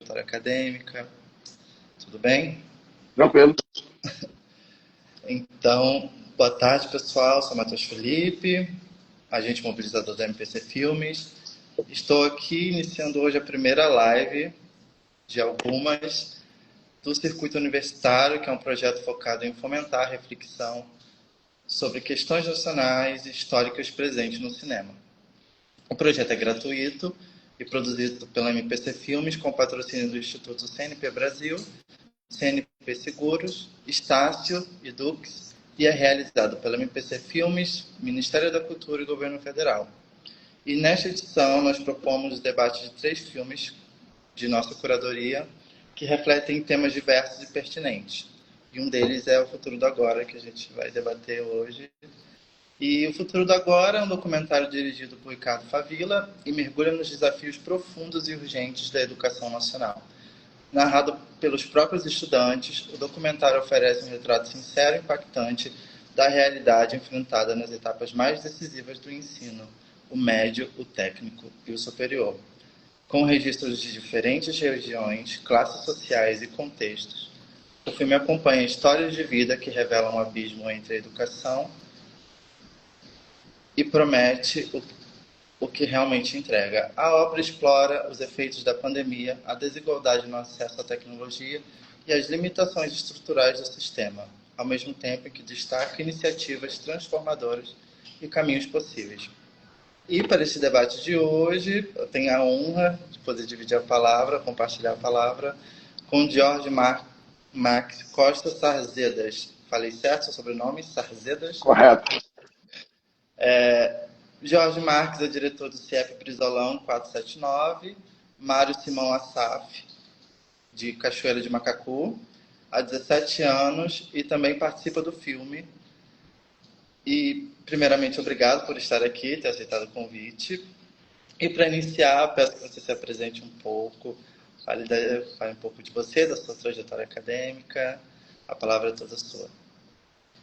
trajetória acadêmica. Tudo bem? Tranquilo. Então, boa tarde, pessoal. Sou Matheus Felipe, agente mobilizador da MPC Filmes. Estou aqui iniciando hoje a primeira live de algumas do Circuito Universitário, que é um projeto focado em fomentar a reflexão sobre questões nacionais e históricas presentes no cinema. O projeto é gratuito e produzido pela MPC Filmes com patrocínio do Instituto CNP Brasil, CNP Seguros, Estácio e Dux, e é realizado pela MPC Filmes, Ministério da Cultura e Governo Federal. E nesta edição nós propomos o debate de 3 filmes de nossa curadoria que refletem temas diversos e pertinentes. E um deles é O Futuro do Agora, que a gente vai debater hoje. E O Futuro do Agora é um documentário dirigido por Ricardo Favila e mergulha nos desafios profundos e urgentes da educação nacional. Narrado pelos próprios estudantes, o documentário oferece um retrato sincero e impactante da realidade enfrentada nas etapas mais decisivas do ensino, o médio, o técnico e o superior. Com registros de diferentes regiões, classes sociais e contextos, o filme acompanha histórias de vida que revelam um abismo entre a educação e promete o que realmente entrega. A obra explora os efeitos da pandemia, a desigualdade no acesso à tecnologia e as limitações estruturais do sistema, ao mesmo tempo em que destaca iniciativas transformadoras e caminhos possíveis. E para esse debate de hoje, eu tenho a honra de poder dividir a palavra, compartilhar a palavra com Jorge Max Costa Sarzedas. Falei certo seu sobrenome? Sarzedas? Correto. Jorge Marques é diretor do CIEP Brizolão 479, Mário Simão Assaf, de Cachoeira de Macacu, há 17 anos e também participa do filme. E, primeiramente, obrigado por estar aqui, ter aceitado o convite. E, para iniciar, peço que você se apresente um pouco, fale um pouco de você, da sua trajetória acadêmica. A palavra é toda sua.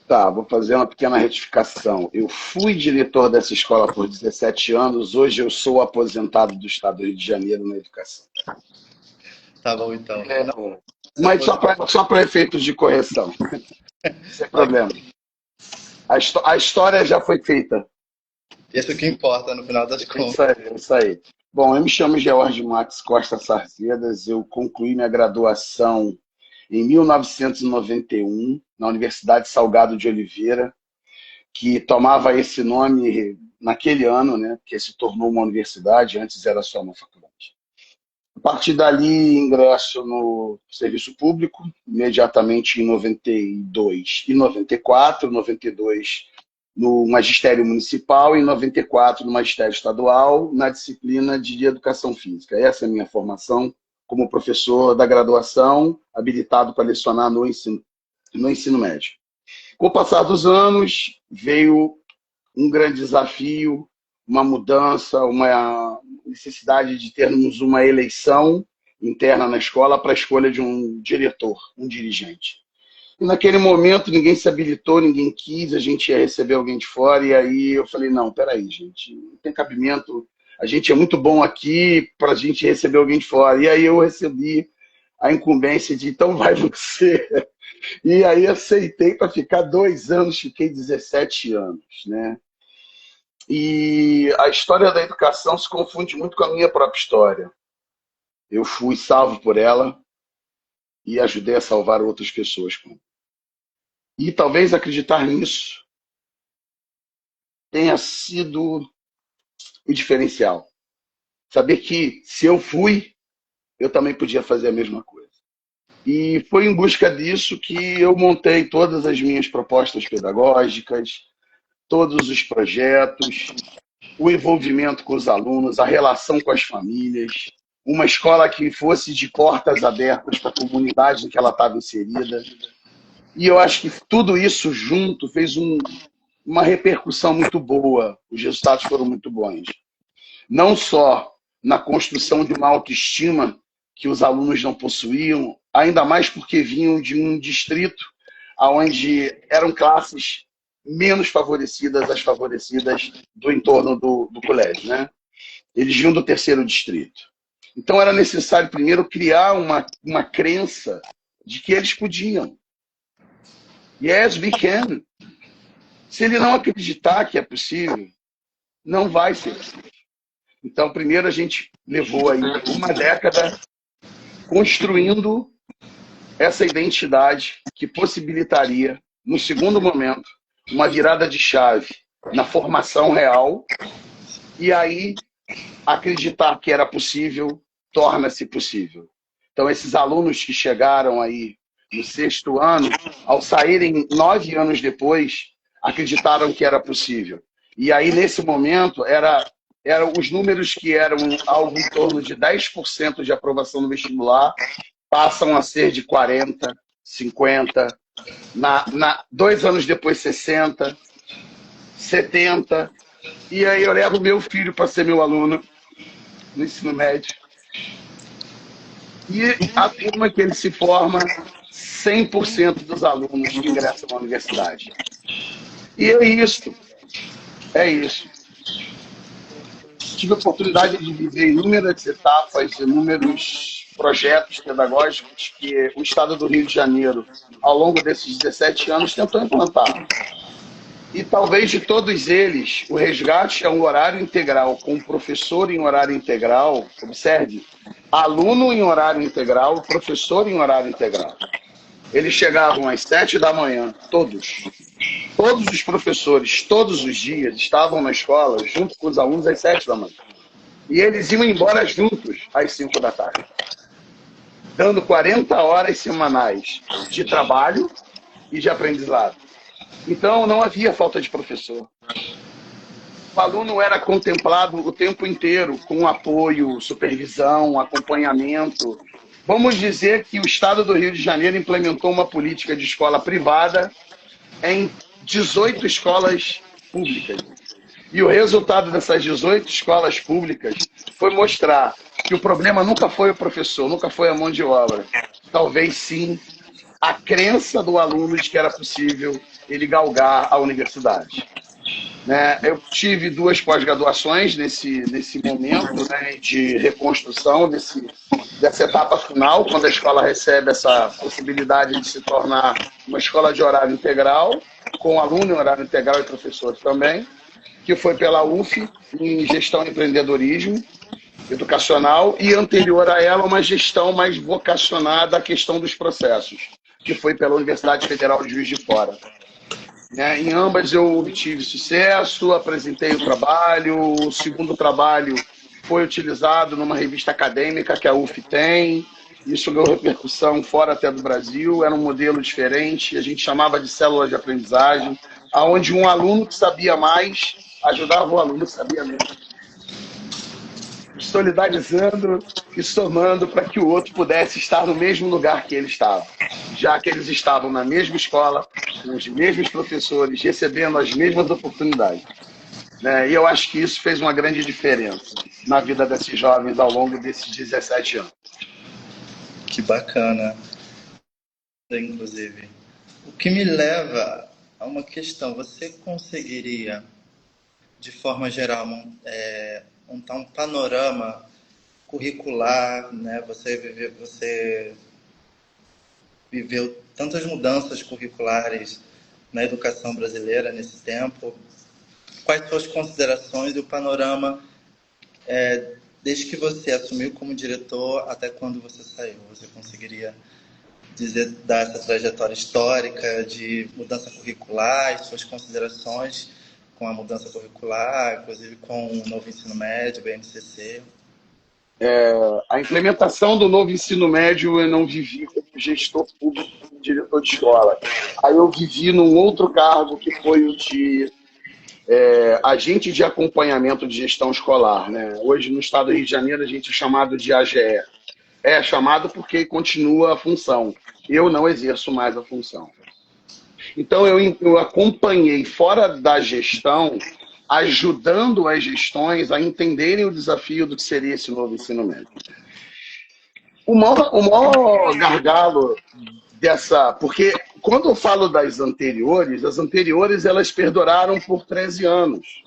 Tá, vou fazer uma pequena retificação. Eu fui diretor dessa escola por 17 anos, hoje eu sou aposentado do Estado do Rio de Janeiro na educação. Tá bom, então. Mas só para efeitos de correção, sem problema. A história já foi feita. Isso é o que importa, no final das contas. Isso aí. Bom, eu me chamo Jorge Max Costa Sarzedas, eu concluí minha graduação em 1991, na Universidade Salgado de Oliveira, que tomava esse nome naquele ano, né, que se tornou uma universidade, antes era só uma faculdade. A partir dali, ingresso no serviço público, imediatamente em 92 e 94, 92 no magistério municipal e em 94 no magistério estadual, na disciplina de educação física. Essa é a minha formação como professor da graduação, habilitado para lecionar no ensino médio. Com o passar dos anos, veio um grande desafio, uma mudança, uma necessidade de termos uma eleição interna na escola para a escolha de um diretor, um dirigente. E naquele momento ninguém se habilitou, ninguém quis, a gente ia receber alguém de fora, e aí eu falei, não, peraí, gente, não tem cabimento, a gente é muito bom aqui para a gente receber alguém de fora. E aí eu recebi a incumbência de, então vai você. E aí aceitei para ficar 2 anos, fiquei 17 anos, né? E a história da educação se confunde muito com a minha própria história. Eu fui salvo por ela e ajudei a salvar outras pessoas. E talvez acreditar nisso tenha sido o diferencial. Saber que se eu fui, eu também podia fazer a mesma coisa. E foi em busca disso que eu montei todas as minhas propostas pedagógicas, todos os projetos, o envolvimento com os alunos, a relação com as famílias, uma escola que fosse de portas abertas para a comunidade em que ela estava inserida. E eu acho que tudo isso junto fez uma repercussão muito boa. Os resultados foram muito bons. Não só na construção de uma autoestima que os alunos não possuíam, ainda mais porque vinham de um distrito onde eram classes menos favorecidas as favorecidas do entorno do colégio, né? Eles vinham do 3º distrito. Então era necessário primeiro criar uma crença de que eles podiam. Yes, we can. Se ele não acreditar que é possível, não vai ser possível. Então, primeiro a gente levou aí uma década construindo essa identidade que possibilitaria, no segundo momento, uma virada de chave na formação real, e aí acreditar que era possível torna-se possível. Então, esses alunos que chegaram aí no 6º ano, ao saírem 9 anos depois, acreditaram que era possível. E aí, nesse momento, eram os números que eram algo em torno de 10% de aprovação no vestibular, passam a ser de 40%, 50%, 2 anos depois 60%, 70%. E aí eu levo meu filho para ser meu aluno no ensino médio. E afirma que ele se forma 100% dos alunos que ingressam na universidade. E é isso. É isso. Tive a oportunidade de viver inúmeras etapas, inúmeros projetos pedagógicos que o Estado do Rio de Janeiro, ao longo desses 17 anos, tentou implantar. E talvez de todos eles, o resgate a um horário integral, com o professor em horário integral, observe, aluno em horário integral, professor em horário integral. Eles chegavam às 7 da manhã, todos. Todos os professores, todos os dias, estavam na escola, junto com os alunos, às 7 da manhã. E eles iam embora juntos às 5 da tarde. Dando 40 horas semanais de trabalho e de aprendizado. Então, não havia falta de professor. O aluno era contemplado o tempo inteiro com apoio, supervisão, acompanhamento. Vamos dizer que o Estado do Rio de Janeiro implementou uma política de escola privada em 18 escolas públicas. E o resultado dessas 18 escolas públicas foi mostrar que o problema nunca foi o professor, nunca foi a mão de obra. Talvez sim a crença do aluno de que era possível ele galgar a universidade. Eu tive 2 pós-graduações nesse momento, né, de reconstrução dessa etapa final, quando a escola recebe essa possibilidade de se tornar uma escola de horário integral, com aluno em horário integral e professor também, que foi pela UF, em gestão e empreendedorismo educacional, e anterior a ela uma gestão mais vocacionada à questão dos processos, que foi pela Universidade Federal de Juiz de Fora. Em ambas eu obtive sucesso, apresentei o trabalho, o segundo trabalho foi utilizado numa revista acadêmica que a UF tem, isso ganhou repercussão fora até do Brasil, era um modelo diferente, a gente chamava de célula de aprendizagem, onde um aluno que sabia mais ajudava o aluno que sabia menos, solidarizando e somando para que o outro pudesse estar no mesmo lugar que ele estava, já que eles estavam na mesma escola, com os mesmos professores, recebendo as mesmas oportunidades. E eu acho que isso fez uma grande diferença na vida desses jovens ao longo desses 17 anos. Que bacana, inclusive. O que me leva a uma questão, você conseguiria, de forma geral, montar um panorama curricular, né? Você viveu tantas mudanças curriculares na educação brasileira nesse tempo. Quais suas considerações e o panorama desde que você assumiu como diretor até quando você saiu? Você conseguiria dar essa trajetória histórica de mudança curricular e suas considerações com a mudança curricular, inclusive com o novo ensino médio, BNCC? A implementação do novo ensino médio eu não vivi como gestor público, como diretor de escola. Aí eu vivi num outro cargo que foi o de agente de acompanhamento de gestão escolar. Hoje no estado do Rio de Janeiro a gente é chamado de AGE. É chamado porque continua a função. Eu não exerço mais a função. Então eu acompanhei fora da gestão, ajudando as gestões a entenderem o desafio do que seria esse novo ensino médio. O maior gargalo dessa... Porque quando eu falo das anteriores, as anteriores elas perduraram por 13 anos.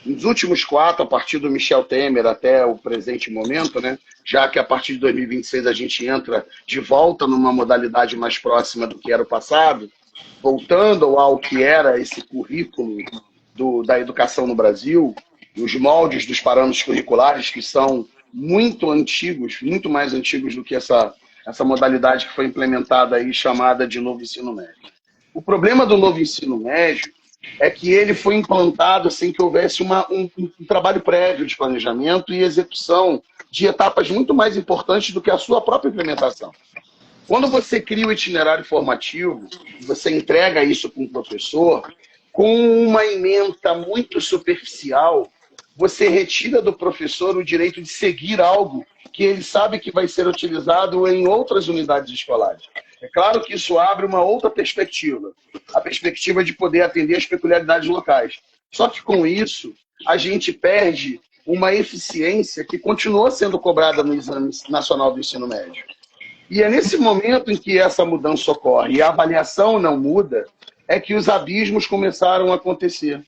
Nos últimos 4, a partir do Michel Temer até o presente momento, né, já que a partir de 2026 a gente entra de volta numa modalidade mais próxima do que era o passado, voltando ao que era esse currículo da educação no Brasil, os moldes dos parâmetros curriculares que são muito antigos, muito mais antigos do que essa modalidade que foi implementada aí, chamada de novo ensino médio. O problema do novo ensino médio é que ele foi implantado sem que houvesse um trabalho prévio de planejamento e execução de etapas muito mais importantes do que a sua própria implementação. Quando você cria o itinerário formativo, você entrega isso para um professor, com uma ementa muito superficial, você retira do professor o direito de seguir algo que ele sabe que vai ser utilizado em outras unidades escolares. É claro que isso abre uma outra perspectiva, a perspectiva de poder atender às peculiaridades locais. Só que com isso, a gente perde uma eficiência que continuou sendo cobrada no Exame Nacional do Ensino Médio. E é nesse momento em que essa mudança ocorre e a avaliação não muda, é que os abismos começaram a acontecer.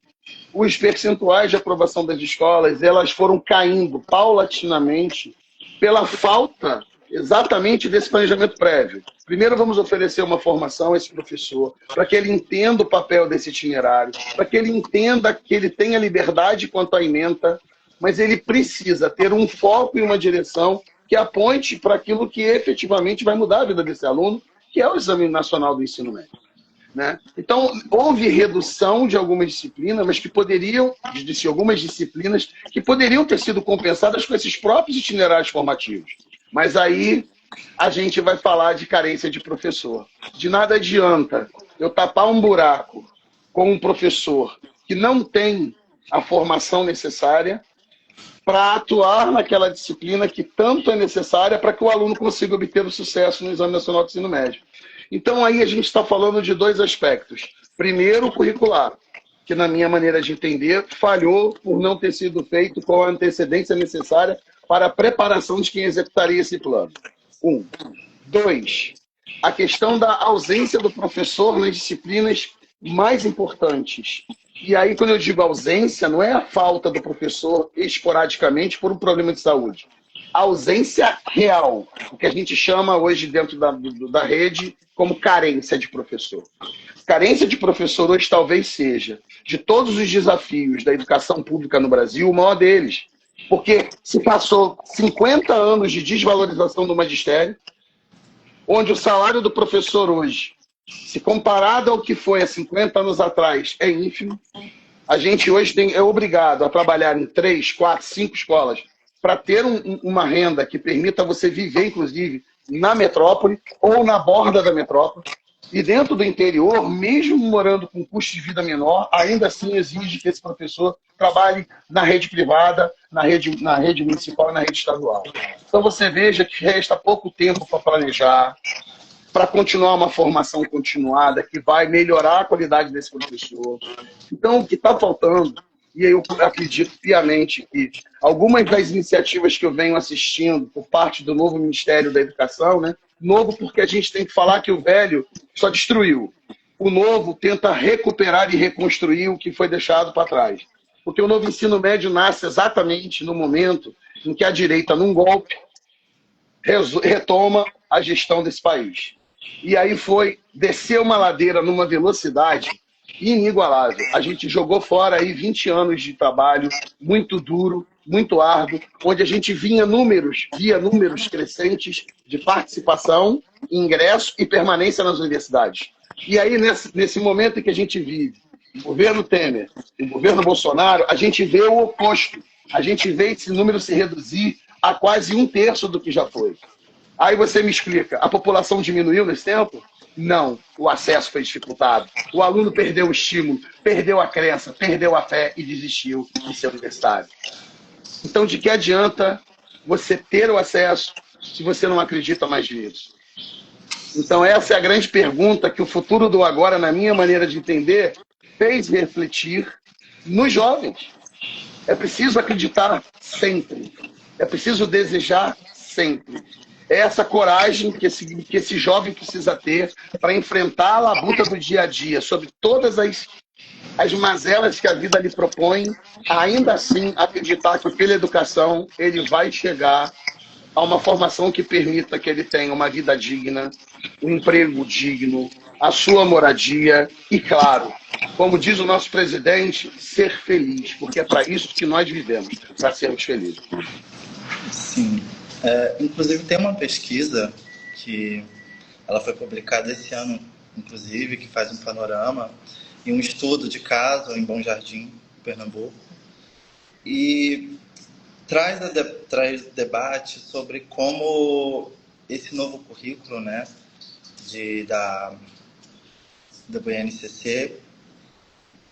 Os percentuais de aprovação das escolas, elas foram caindo paulatinamente pela falta exatamente desse planejamento prévio. Primeiro vamos oferecer uma formação a esse professor, para que ele entenda o papel desse itinerário, para que ele entenda que ele tenha liberdade quanto à ementa, mas ele precisa ter um foco e uma direção que aponte para aquilo que efetivamente vai mudar a vida desse aluno, que é o Exame Nacional do Ensino Médio. Né? Então, houve redução de algumas disciplinas, mas que poderiam, de algumas disciplinas que poderiam ter sido compensadas com esses próprios itinerários formativos. Mas aí a gente vai falar de carência de professor. De nada adianta eu tapar um buraco com um professor que não tem a formação necessária para atuar naquela disciplina que tanto é necessária para que o aluno consiga obter o sucesso no Exame Nacional do Ensino Médio. Então, aí a gente está falando de dois aspectos. Primeiro, o curricular, que, na minha maneira de entender, falhou por não ter sido feito com a antecedência necessária para a preparação de quem executaria esse plano. 1. 2. A questão da ausência do professor nas disciplinas mais importantes. E aí, quando eu digo ausência, não é a falta do professor esporadicamente por um problema de saúde. A ausência real, o que a gente chama hoje dentro da rede como carência de professor. Carência de professor hoje talvez seja, de todos os desafios da educação pública no Brasil, o maior deles. Porque se passou 50 anos de desvalorização do magistério, onde o salário do professor hoje, se comparado ao que foi há 50 anos atrás, é ínfimo. A gente hoje é obrigado a trabalhar em 3, 4, 5 escolas para ter uma renda que permita você viver, inclusive, na metrópole ou na borda da metrópole. E dentro do interior, mesmo morando com custo de vida menor, ainda assim exige que esse professor trabalhe na rede privada, na rede municipal e na rede estadual. Então você veja que resta pouco tempo para planejar, para continuar uma formação continuada que vai melhorar a qualidade desse professor. Então, o que está faltando, e eu acredito piamente que algumas das iniciativas que eu venho assistindo por parte do novo Ministério da Educação, né? Novo porque a gente tem que falar que o velho só destruiu. O novo tenta recuperar e reconstruir o que foi deixado para trás. Porque o novo ensino médio nasce exatamente no momento em que a direita, num golpe, retoma a gestão desse país. E aí foi descer uma ladeira numa velocidade inigualável. A gente jogou fora aí 20 anos de trabalho muito duro, muito árduo, onde a gente via números crescentes de participação, ingresso e permanência nas universidades. E aí, nesse momento em que a gente vive, o governo Temer, o governo Bolsonaro, a gente vê o oposto. A gente vê esse número se reduzir a quase 1/3 do que já foi. Aí você me explica, a população diminuiu nesse tempo? Não, o acesso foi dificultado. O aluno perdeu o estímulo, perdeu a crença, perdeu a fé e desistiu de ser universitário. Então, de que adianta você ter o acesso se você não acredita mais nisso? Então, essa é a grande pergunta que o futuro do agora, na minha maneira de entender, fez refletir nos jovens. É preciso acreditar sempre. É preciso desejar sempre. É essa coragem que esse jovem precisa ter para enfrentar a labuta do dia a dia, sobre todas as mazelas que a vida lhe propõe, ainda assim acreditar que pela educação ele vai chegar a uma formação que permita que ele tenha uma vida digna, um emprego digno, a sua moradia e, claro, como diz o nosso presidente, ser feliz, porque é para isso que nós vivemos, para sermos felizes. Sim. Inclusive tem uma pesquisa que ela foi publicada esse ano, inclusive, que faz um panorama e um estudo de caso em Bom Jardim, Pernambuco, e traz debate sobre como esse novo currículo, né, da BNCC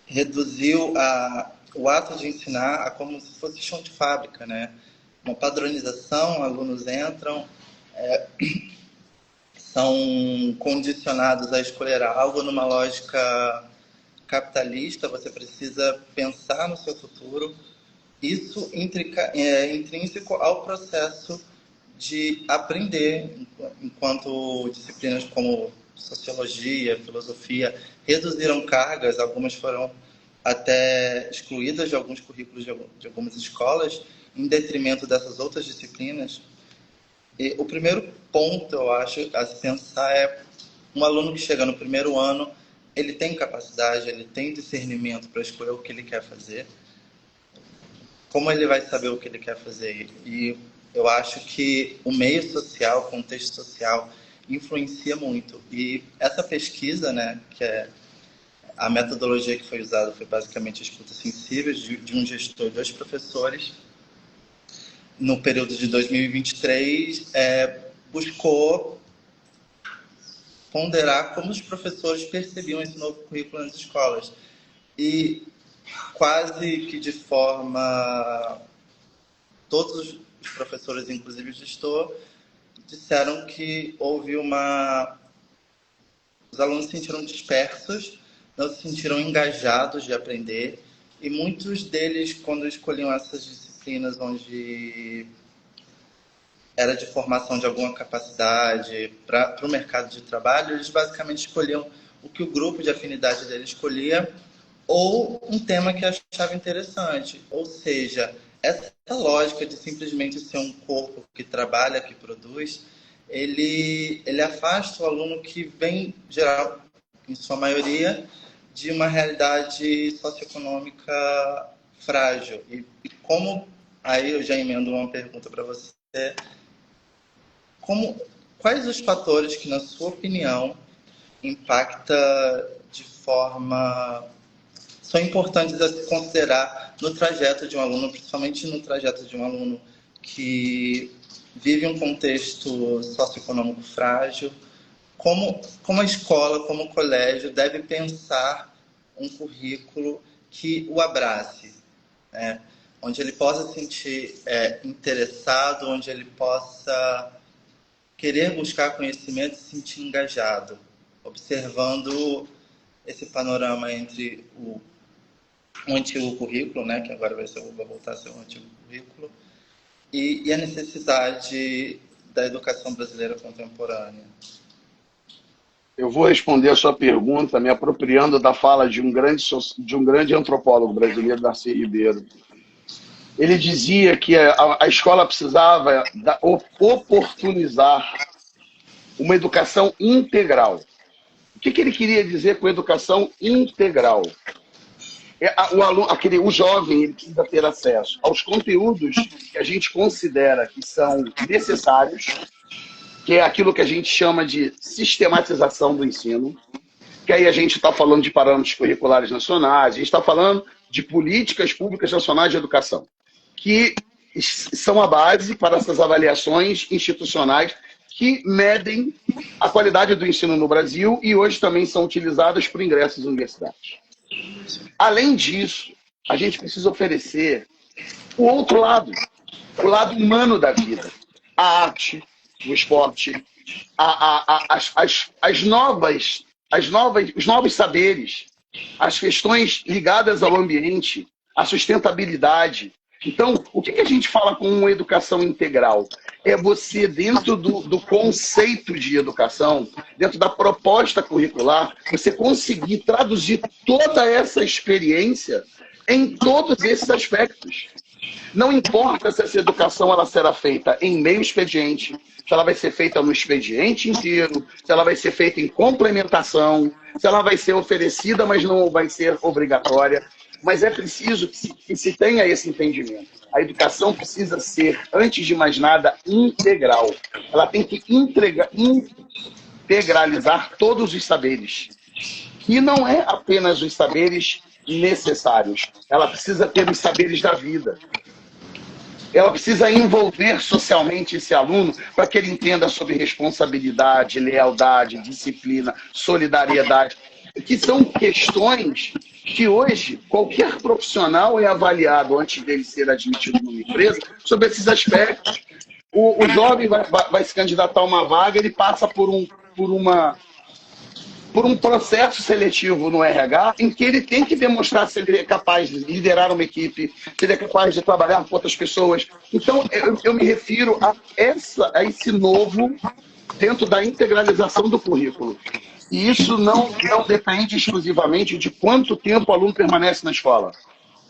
reduziu o ato de ensinar a como se fosse chão de fábrica, né? Uma padronização, alunos entram, são condicionados a escolher algo numa lógica capitalista, você precisa pensar no seu futuro. Isso é intrínseco ao processo de aprender, enquanto disciplinas como sociologia, filosofia reduziram cargas, algumas foram até excluídas de alguns currículos de algumas escolas, em detrimento dessas outras disciplinas. E o primeiro ponto, eu acho, a se pensar é um aluno que chega no primeiro ano, ele tem capacidade, ele tem discernimento para escolher o que ele quer fazer. Como ele vai saber o que ele quer fazer? E eu acho que o meio social, o contexto social, influencia muito. E essa pesquisa, né, que é a metodologia que foi usada foi basicamente escutas sensíveis de um gestor e 2 professores. No período de 2023, buscou ponderar como os professores percebiam esse novo currículo nas escolas. E quase que de forma... Todos os professores, inclusive o gestor, disseram que houve os alunos se sentiram dispersos, não se sentiram engajados de aprender, e muitos deles, quando escolhiam essas disciplinas onde era de formação de alguma capacidade para o mercado de trabalho, eles basicamente escolhiam o que o grupo de afinidade deles escolhia, ou um tema que achava interessante. Ou seja, essa lógica de simplesmente ser um corpo que trabalha, que produz, ele afasta o aluno que vem, geral, em sua maioria, de uma realidade socioeconômica frágil. E como, aí eu já emendo uma pergunta para você, quais os fatores que, na sua opinião, impacta de forma... são importantes a se considerar no trajeto de um aluno, principalmente no trajeto de um aluno que vive um contexto socioeconômico frágil, como a escola, como o colégio deve pensar um currículo que o abrace, né? Onde ele possa se sentir interessado, onde ele possa querer buscar conhecimento e se sentir engajado, observando esse panorama entre o antigo currículo, né, que agora vai voltar a ser um antigo currículo, e a necessidade da educação brasileira contemporânea. Eu vou responder a sua pergunta me apropriando da fala de um grande antropólogo brasileiro, Darcy Ribeiro. Ele dizia que a escola precisava oportunizar uma educação integral. O que ele queria dizer com educação integral? O jovem, ele precisa ter acesso aos conteúdos que a gente considera que são necessários, que é aquilo que a gente chama de sistematização do ensino, que aí a gente está falando de parâmetros curriculares nacionais, a gente está falando de políticas públicas nacionais de educação, que são a base para essas avaliações institucionais que medem a qualidade do ensino no Brasil e hoje também são utilizadas para ingressos universitários. Além disso, a gente precisa oferecer o outro lado, o lado humano da vida, a arte, o esporte, os novos saberes, as questões ligadas ao ambiente, a sustentabilidade, Então, o que a gente fala com uma educação integral? É você, dentro do conceito de educação, dentro da proposta curricular, você conseguir traduzir toda essa experiência em todos esses aspectos. Não importa se essa educação ela será feita em meio expediente, se ela vai ser feita no expediente inteiro, se ela vai ser feita em complementação, se ela vai ser oferecida, mas não vai ser obrigatória. Mas é preciso que se tenha esse entendimento. A educação precisa ser, antes de mais nada, integral. Ela tem que integralizar todos os saberes. E não é apenas os saberes necessários. Ela precisa ter os saberes da vida. Ela precisa envolver socialmente esse aluno para que ele entenda sobre responsabilidade, lealdade, disciplina, solidariedade, que são questões que hoje qualquer profissional é avaliado antes dele ser admitido numa empresa sobre esses aspectos. O jovem vai se candidatar a uma vaga, ele passa por um processo seletivo no RH em que ele tem que demonstrar se ele é capaz de liderar uma equipe, se ele é capaz de trabalhar com outras pessoas. Então, eu me refiro a esse novo dentro da integralização do currículo. E isso não depende exclusivamente de quanto tempo o aluno permanece na escola.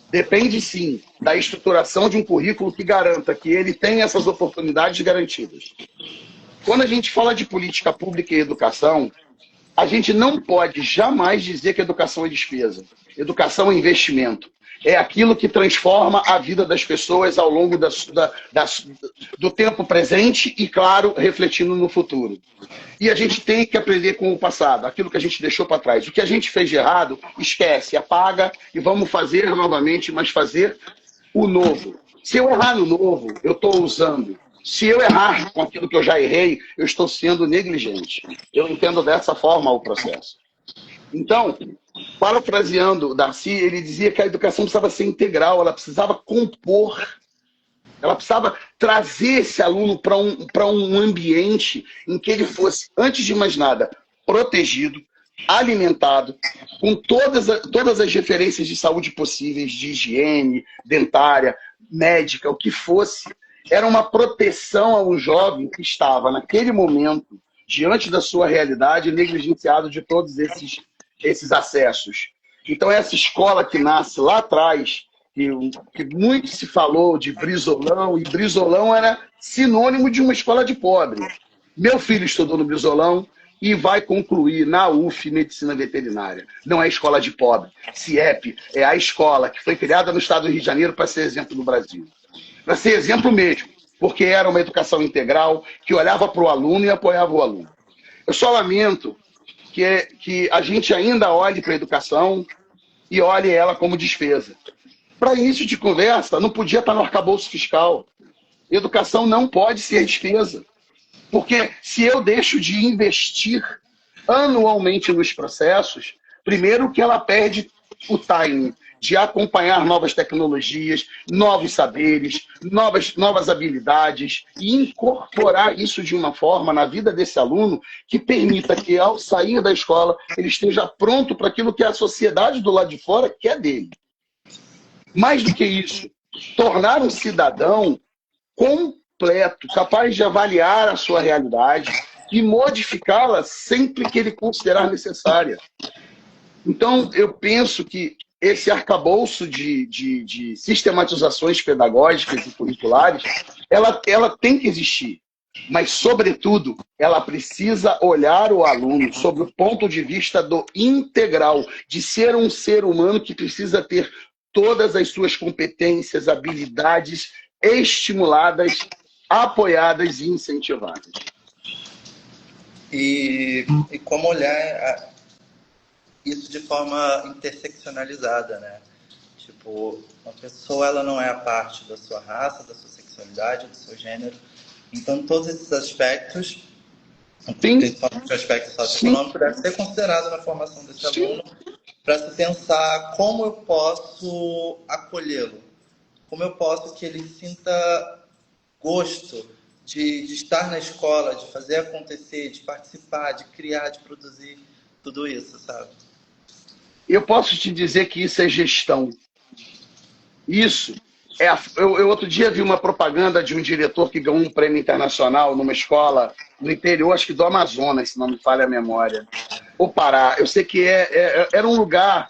Depende, sim, da estruturação de um currículo que garanta que ele tenha essas oportunidades garantidas. Quando a gente fala de política pública e educação, a gente não pode jamais dizer que educação é despesa. Educação é investimento. É aquilo que transforma a vida das pessoas ao longo do tempo presente e, claro, refletindo no futuro. E a gente tem que aprender com o passado, aquilo que a gente deixou para trás. O que a gente fez de errado, esquece, apaga e vamos fazer novamente, mas fazer o novo. Se eu errar no novo, eu estou usando. Se eu errar com aquilo que eu já errei, eu estou sendo negligente. Eu entendo dessa forma o processo. Então, parafraseando o Darcy, ele dizia que a educação precisava ser integral, ela precisava compor, ela precisava trazer esse aluno para um ambiente em que ele fosse, antes de mais nada, protegido, alimentado, com todas as referências de saúde possíveis, de higiene, dentária, médica, o que fosse. Era uma proteção ao jovem que estava, naquele momento, diante da sua realidade, negligenciado de todos esses acessos. Então, essa escola que nasce lá atrás, que muito se falou de Brizolão, e Brizolão era sinônimo de uma escola de pobre. Meu filho estudou no Brizolão e vai concluir na UF Medicina Veterinária. Não é escola de pobre. CIEP é a escola que foi criada no estado do Rio de Janeiro para ser exemplo no Brasil. Para ser exemplo mesmo, porque era uma educação integral que olhava para o aluno e apoiava o aluno. Eu só lamento que a gente ainda olhe para a educação e olhe ela como despesa. Para início de conversa, não podia estar no arcabouço fiscal. Educação não pode ser despesa. Porque se eu deixo de investir anualmente nos processos, primeiro que ela perde o timing de acompanhar novas tecnologias, novos saberes, novas habilidades e incorporar isso de uma forma na vida desse aluno que permita que, ao sair da escola, ele esteja pronto para aquilo que a sociedade do lado de fora quer dele. Mais do que isso, tornar um cidadão completo, capaz de avaliar a sua realidade e modificá-la sempre que ele considerar necessária. Então, eu penso que esse arcabouço de sistematizações pedagógicas e curriculares, ela tem que existir. Mas, sobretudo, ela precisa olhar o aluno sob o ponto de vista do integral, de ser um ser humano que precisa ter todas as suas competências, habilidades estimuladas, apoiadas e incentivadas. E como olhar isso de forma interseccionalizada, né? Tipo, uma pessoa ela não é a parte da sua raça, da sua sexualidade, do seu gênero. Então, todos esses aspectos, principalmente o aspecto socioeconômico, deve ser considerado na formação desse aluno para se pensar como eu posso acolhê-lo, como eu posso que ele sinta gosto de estar na escola, de fazer acontecer, de participar, de criar, de produzir tudo isso, sabe? Eu posso te dizer que isso é gestão. Isso Eu outro dia vi uma propaganda de um diretor que ganhou um prêmio internacional numa escola no interior, acho que do Amazonas, se não me falha a memória, ou Pará. Eu sei que era um lugar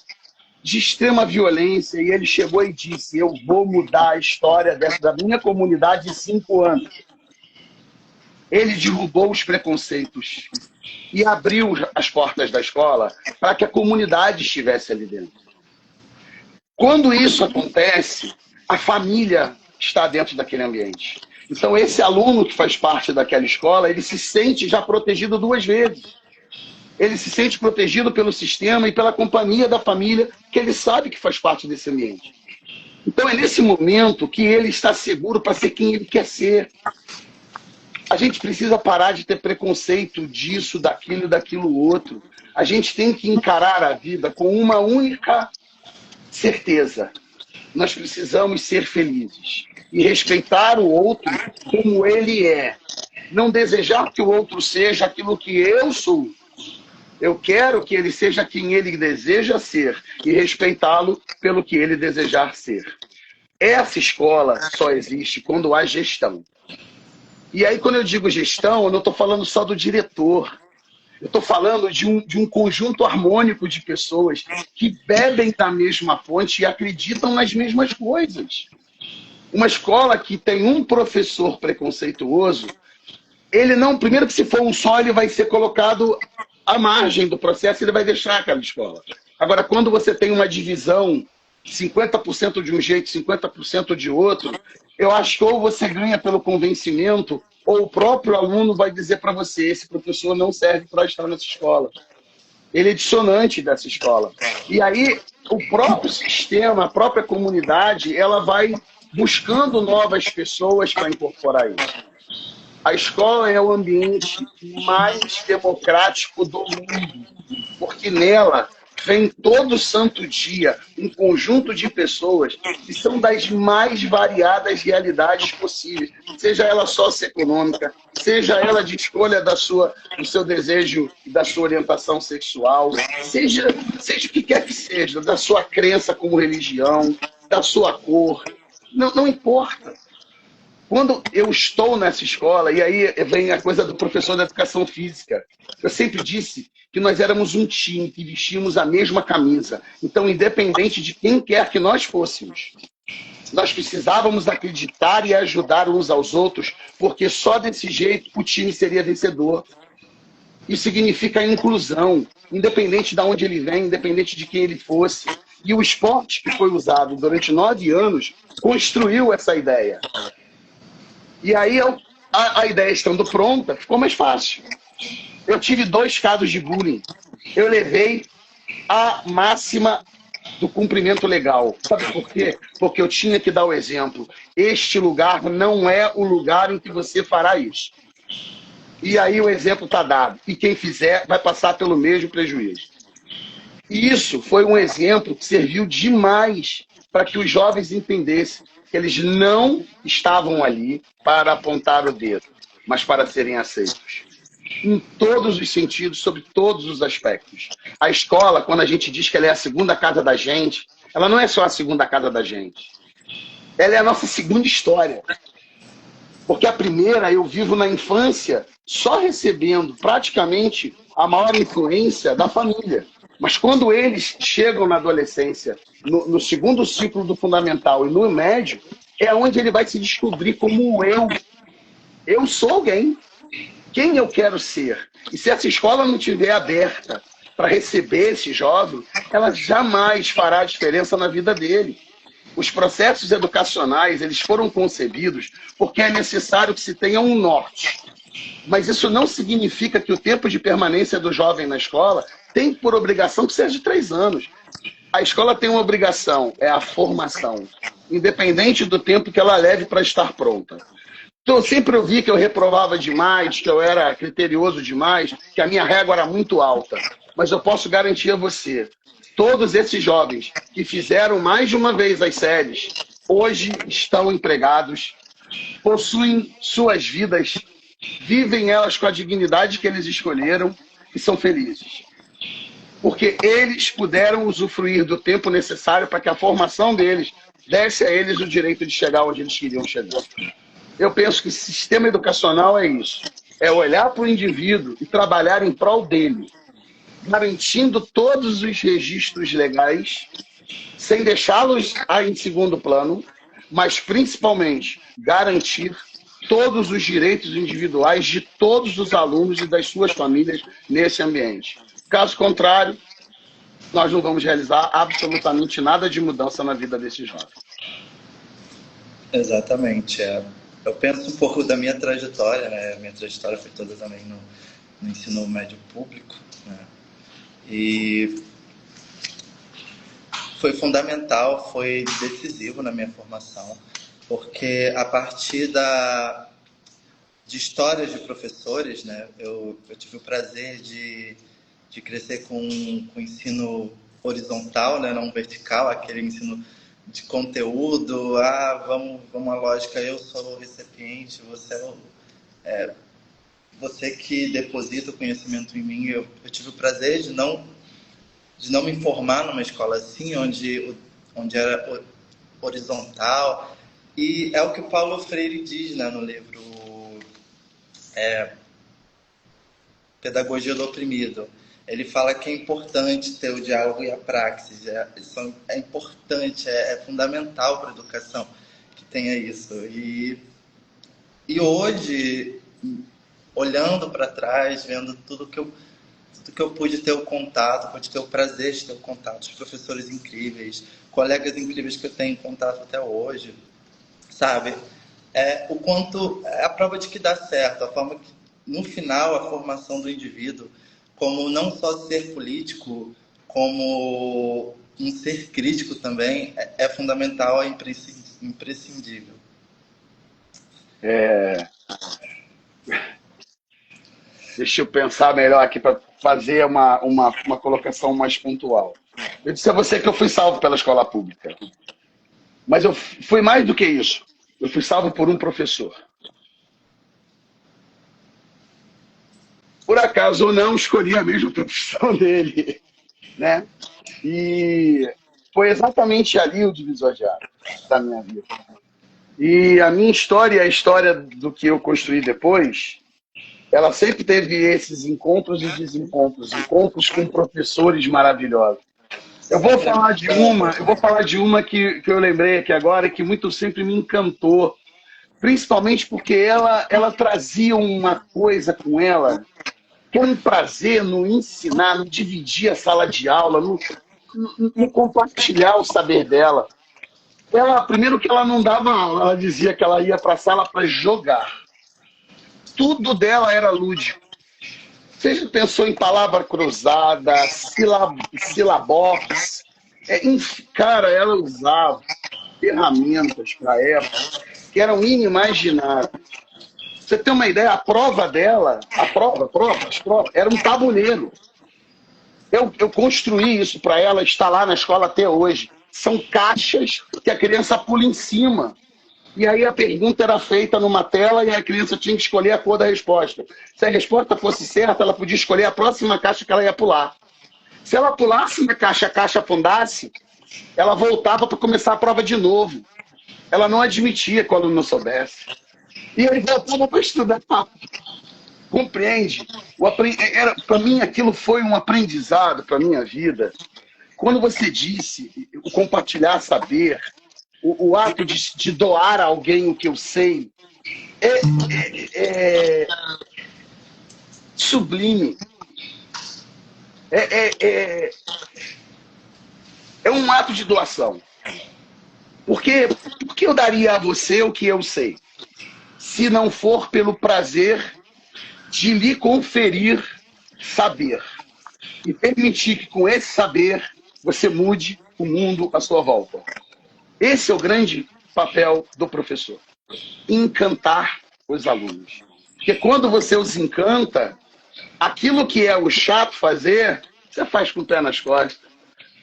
de extrema violência e ele chegou e disse: eu vou mudar a história da minha comunidade em 5 anos. Ele derrubou os preconceitos e abriu as portas da escola para que a comunidade estivesse ali dentro. Quando isso acontece, a família está dentro daquele ambiente. Então, esse aluno que faz parte daquela escola, ele se sente já protegido 2 vezes. Ele se sente protegido pelo sistema e pela companhia da família, que ele sabe que faz parte desse ambiente. Então, é nesse momento que ele está seguro para ser quem ele quer ser. A gente precisa parar de ter preconceito disso, daquilo outro. A gente tem que encarar a vida com uma única certeza. Nós precisamos ser felizes e respeitar o outro como ele é. Não desejar que o outro seja aquilo que eu sou. Eu quero que ele seja quem ele deseja ser e respeitá-lo pelo que ele desejar ser. Essa escola só existe quando há gestão. E aí, quando eu digo gestão, eu não estou falando só do diretor. Eu estou falando de um conjunto harmônico de pessoas que bebem da mesma fonte e acreditam nas mesmas coisas. Uma escola que tem um professor preconceituoso, ele não, primeiro que se for um só, ele vai ser colocado à margem do processo, ele vai deixar aquela escola. Agora, quando você tem uma divisão, 50% de um jeito, 50% de outro, eu acho que ou você ganha pelo convencimento, ou o próprio aluno vai dizer para você: esse professor não serve para estar nessa escola. Ele é dissonante dessa escola. E aí, o próprio sistema, a própria comunidade, ela vai buscando novas pessoas para incorporar isso. A escola é o ambiente mais democrático do mundo, porque nela vem todo santo dia um conjunto de pessoas que são das mais variadas realidades possíveis, seja ela socioeconômica, seja ela de escolha do seu desejo e da sua orientação sexual, seja o que quer que seja, da sua crença como religião, da sua cor, não importa. Quando eu estou nessa escola, e aí vem a coisa do professor de educação física, eu sempre disse que nós éramos um time, que vestíamos a mesma camisa. Então, independente de quem quer que nós fôssemos, nós precisávamos acreditar e ajudar uns aos outros, porque só desse jeito o time seria vencedor. Isso significa inclusão, independente de onde ele vem, independente de quem ele fosse. E o esporte que foi usado durante 9 anos construiu essa ideia. E aí, a ideia estando pronta, ficou mais fácil. Eu tive 2 casos de bullying. Eu levei a máxima do cumprimento legal. Sabe por quê? Porque eu tinha que dar o exemplo. Este lugar não é o lugar em que você fará isso. E aí o exemplo está dado. E quem fizer vai passar pelo mesmo prejuízo. E isso foi um exemplo que serviu demais para que os jovens entendessem que eles não estavam ali para apontar o dedo, mas para serem aceitos. Em todos os sentidos, sobre todos os aspectos. A escola, quando a gente diz que ela é a segunda casa da gente, ela não é só a segunda casa da gente. Ela é a nossa segunda história. Porque a primeira, eu vivo na infância só recebendo praticamente a maior influência da família. Mas quando eles chegam na adolescência, no segundo ciclo do fundamental e no médio, é onde ele vai se descobrir como eu. Eu sou alguém. Quem eu quero ser? E se essa escola não estiver aberta para receber esse jovem, ela jamais fará diferença na vida dele. Os processos educacionais, eles foram concebidos porque é necessário que se tenha um norte. Mas isso não significa que o tempo de permanência do jovem na escola tem por obrigação que seja de 3 anos. A escola tem uma obrigação, é a formação, independente do tempo que ela leve para estar pronta. Então, eu sempre ouvi que eu reprovava demais, que eu era criterioso demais, que a minha régua era muito alta. Mas eu posso garantir a você, todos esses jovens que fizeram mais de uma vez as séries, hoje estão empregados, possuem suas vidas, vivem elas com a dignidade que eles escolheram e são felizes. Porque eles puderam usufruir do tempo necessário para que a formação deles desse a eles o direito de chegar onde eles queriam chegar. Eu penso que sistema educacional é isso. É olhar para o indivíduo e trabalhar em prol dele, garantindo todos os registros legais, sem deixá-los em segundo plano, mas principalmente garantir todos os direitos individuais de todos os alunos e das suas famílias nesse ambiente. Caso contrário, nós não vamos realizar absolutamente nada de mudança na vida desses jovens. Exatamente. Eu penso um pouco da minha trajetória, né? Minha trajetória foi toda também no ensino médio público, né? E foi fundamental, foi decisivo na minha formação, porque a partir de histórias de professores, né? Eu tive o prazer de crescer com ensino horizontal, né? Não vertical, aquele ensino de conteúdo, vamos à lógica, eu sou o recipiente, você que deposita o conhecimento em mim. Eu tive o prazer de não me formar numa escola assim, onde era horizontal, e é o que o Paulo Freire diz, né, no livro Pedagogia do Oprimido. Ele fala que é importante ter o diálogo e a praxis. É importante, é fundamental para a educação que tenha isso. E hoje, olhando para trás, vendo tudo que eu pude ter o contato, pude ter o prazer de ter o contato, os professores incríveis, colegas incríveis que eu tenho contato até hoje, sabe? O quanto é a prova de que dá certo, a forma que, no final, a formação do indivíduo, como não só ser político, como um ser crítico também, é fundamental, é imprescindível. Deixa eu pensar melhor aqui para fazer uma colocação mais pontual. Eu disse a você que eu fui salvo pela escola pública. Mas eu fui mais do que isso. Eu fui salvo por um professor. Por acaso ou não, escolhi a mesma profissão dele, né? E foi exatamente ali o divisor de águas da minha vida. E a minha história, a história do que eu construí depois, ela sempre teve esses encontros e desencontros, encontros com professores maravilhosos. Eu vou falar de uma que eu lembrei aqui agora, que muito sempre me encantou, principalmente porque ela trazia uma coisa com ela, que era um prazer no ensinar, no dividir a sala de aula, no compartilhar o saber dela. Primeiro que ela não dava aula, ela dizia que ela ia para a sala para jogar. Tudo dela era lúdico. Você já pensou em palavra cruzada, silabox? Cara, ela usava ferramentas para a época que eram inimagináveis. Você tem uma ideia, a prova dela, as provas, era um tabuleiro. Eu construí isso para ela, está lá na escola até hoje. São caixas que a criança pula em cima. E aí a pergunta era feita numa tela e a criança tinha que escolher a cor da resposta. Se a resposta fosse certa, ela podia escolher a próxima caixa que ela ia pular. Se ela pulasse na caixa, a caixa afundasse, ela voltava para começar a prova de novo. Ela não admitia que o aluno não soubesse. E ele voltava para estudar. Compreende? Para mim, aquilo foi um aprendizado para a minha vida. Quando você disse o compartilhar saber, o ato de doar a alguém o que eu sei, é sublime. É um ato de doação. Por que eu daria a você o que eu sei? Se não for pelo prazer de lhe conferir saber. E permitir que com esse saber você mude o mundo à sua volta. Esse é o grande papel do professor. Encantar os alunos. Porque quando você os encanta, aquilo que é o chato fazer, você faz com o pé nas costas.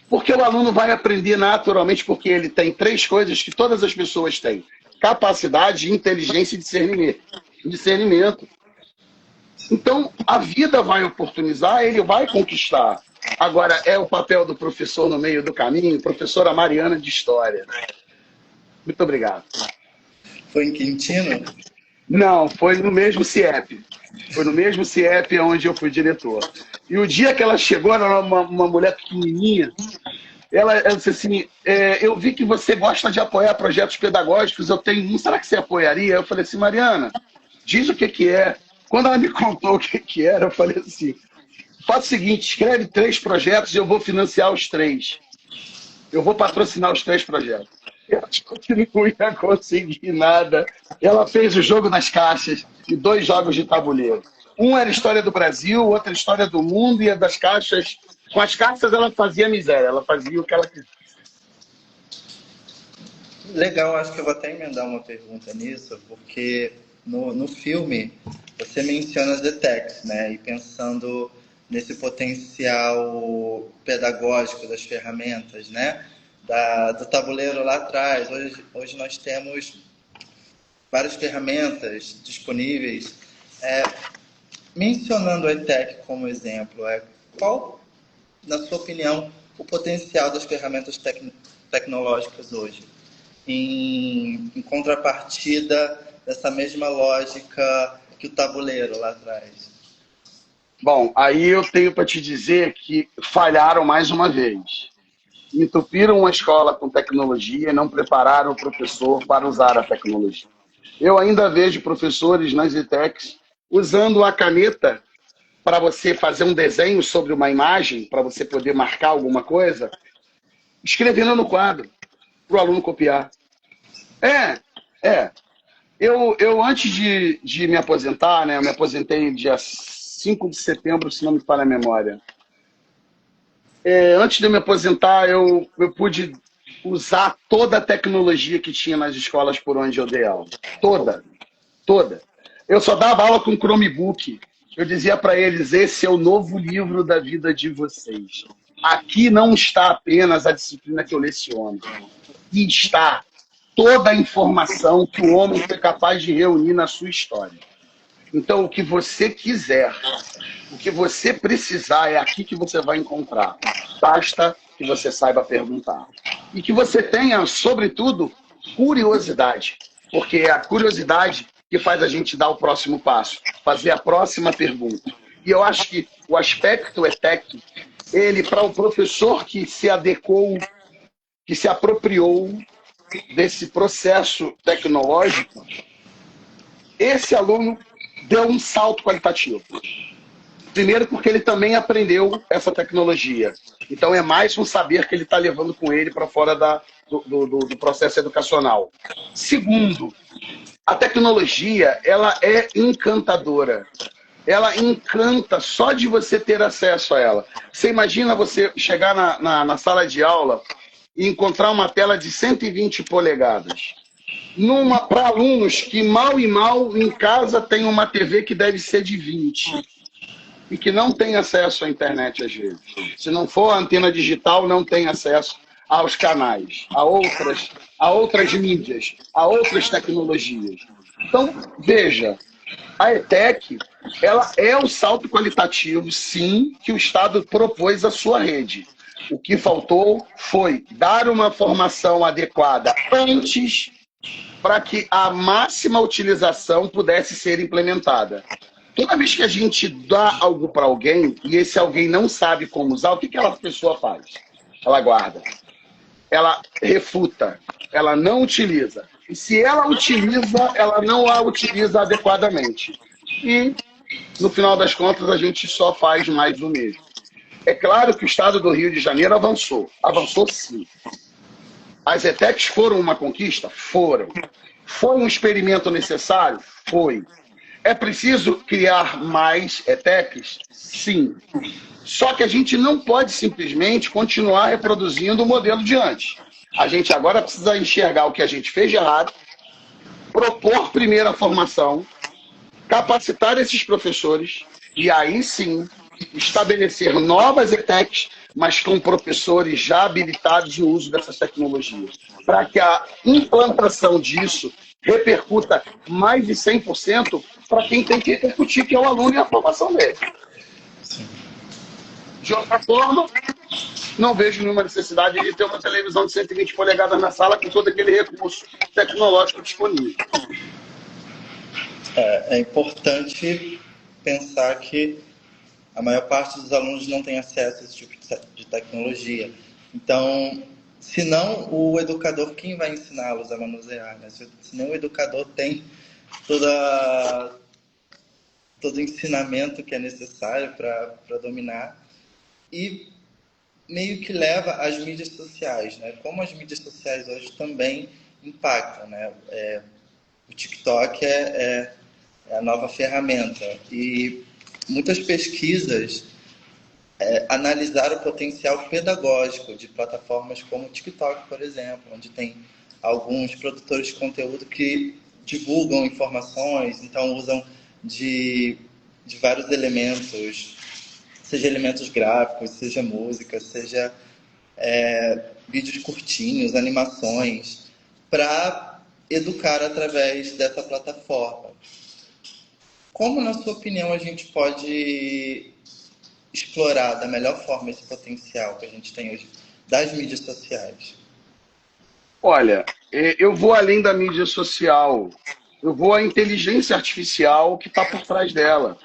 Porque o aluno vai aprender naturalmente, porque ele tem 3 coisas que todas as pessoas têm: capacidade, inteligência e discernimento. Então, a vida vai oportunizar, ele vai conquistar. Agora, é o papel do professor no meio do caminho, professora Mariana de História. Muito obrigado. Foi em Quintino? Não, foi no mesmo CIEP. Foi no mesmo CIEP onde eu fui diretor. E o dia que ela chegou, ela era uma mulher pequenininha, ela disse assim, eu vi que você gosta de apoiar projetos pedagógicos, eu tenho um, será que você apoiaria? Eu falei assim, Mariana, diz o que que é. Quando ela me contou o que que era, eu falei assim, faz o seguinte, escreve 3 projetos e eu vou financiar os 3. Eu vou patrocinar os 3 projetos. Eu acho que não ia conseguir nada. Ela fez o jogo das caixas e 2 jogos de tabuleiro. Um era História do Brasil, o outro era História do Mundo, e a das caixas... Com as caixas ela fazia miséria, ela fazia o que ela quisia. Legal, acho que eu vou até emendar uma pergunta nisso, porque no filme você menciona as ETECs, né? E pensando nesse potencial pedagógico das ferramentas, né? Do tabuleiro lá atrás. Hoje nós temos várias ferramentas disponíveis. Mencionando a ETEC como exemplo, qual, na sua opinião, o potencial das ferramentas tecnológicas hoje? Em contrapartida dessa mesma lógica que o tabuleiro lá atrás. Bom, aí eu tenho para te dizer que falharam mais uma vez. Entupiram uma escola com tecnologia e não prepararam o professor para usar a tecnologia. Eu ainda vejo professores nas ETECs usando a caneta para você fazer um desenho sobre uma imagem, para você poder marcar alguma coisa, escrevendo no quadro, para o aluno copiar. Eu antes de me aposentar, né, eu me aposentei dia 5 de setembro, se não me falha a memória. Antes de eu me aposentar, eu pude usar toda a tecnologia que tinha nas escolas por onde eu dei aula. Toda. Eu só dava aula com Chromebook. Eu dizia para eles, esse é o novo livro da vida de vocês. Aqui não está apenas a disciplina que eu leciono. Aqui está toda a informação que o homem foi capaz de reunir na sua história. Então, o que você quiser, o que você precisar, é aqui que você vai encontrar. Basta que você saiba perguntar. E que você tenha, sobretudo, curiosidade. Porque é a curiosidade que faz a gente dar o próximo passo, fazer a próxima pergunta. E eu acho que o aspecto ETEC, ele, para o professor que se adequou, que se apropriou desse processo tecnológico, esse aluno deu um salto qualitativo. Primeiro porque ele também aprendeu essa tecnologia. Então é mais um saber que ele está levando com ele para fora do processo educacional. Segundo, a tecnologia ela é encantadora. Ela encanta só de você ter acesso a ela. Você imagina você chegar na sala de aula e encontrar uma tela de 120 polegadas. Para alunos que mal e mal em casa tem uma TV que deve ser de 20 e que não tem acesso à internet às vezes. Se não for a antena digital, não tem acesso aos canais, a outras mídias, a outras tecnologias. Então, veja, a ETEC ela é o salto qualitativo, sim, que o Estado propôs à sua rede. O que faltou foi dar uma formação adequada antes para que a máxima utilização pudesse ser implementada. Toda vez que a gente dá algo para alguém e esse alguém não sabe como usar, o que aquela pessoa faz? Ela guarda, ela refuta, ela não utiliza. E se ela utiliza, ela não a utiliza adequadamente. E, no final das contas, a gente só faz mais do mesmo. É claro que o Estado do Rio de Janeiro avançou sim. As ETECs foram uma conquista? Foram. Foi um experimento necessário? Foi. É preciso criar mais ETECs? Sim. Só que a gente não pode simplesmente continuar reproduzindo o modelo de antes. A gente agora precisa enxergar o que a gente fez de errado, propor primeiro a formação, capacitar esses professores e aí sim estabelecer novas ETECs, mas com professores já habilitados no uso dessas tecnologias, para que a implantação disso repercuta mais de 100% para quem tem que repercutir, que é o aluno e a formação dele. De outra forma, não vejo nenhuma necessidade de ter uma televisão de 120 polegadas na sala com todo aquele recurso tecnológico disponível. É importante pensar que a maior parte dos alunos não tem acesso a esse tipo de tecnologia. Então, se não o educador, quem vai ensiná-los a manusear? Né? Se não o educador tem todo o ensinamento que é necessário para dominar, e meio que leva às mídias sociais, né? Como as mídias sociais hoje também impactam, né? O TikTok é a nova ferramenta, e muitas pesquisas analisaram o potencial pedagógico de plataformas como o TikTok, por exemplo, onde tem alguns produtores de conteúdo que divulgam informações, então usam de vários elementos, seja elementos gráficos, seja música, seja vídeos curtinhos, animações, para educar através dessa plataforma. Como, na sua opinião, a gente pode explorar da melhor forma esse potencial que a gente tem hoje das mídias sociais? Olha, eu vou além da mídia social, eu vou à inteligência artificial que está por trás dela.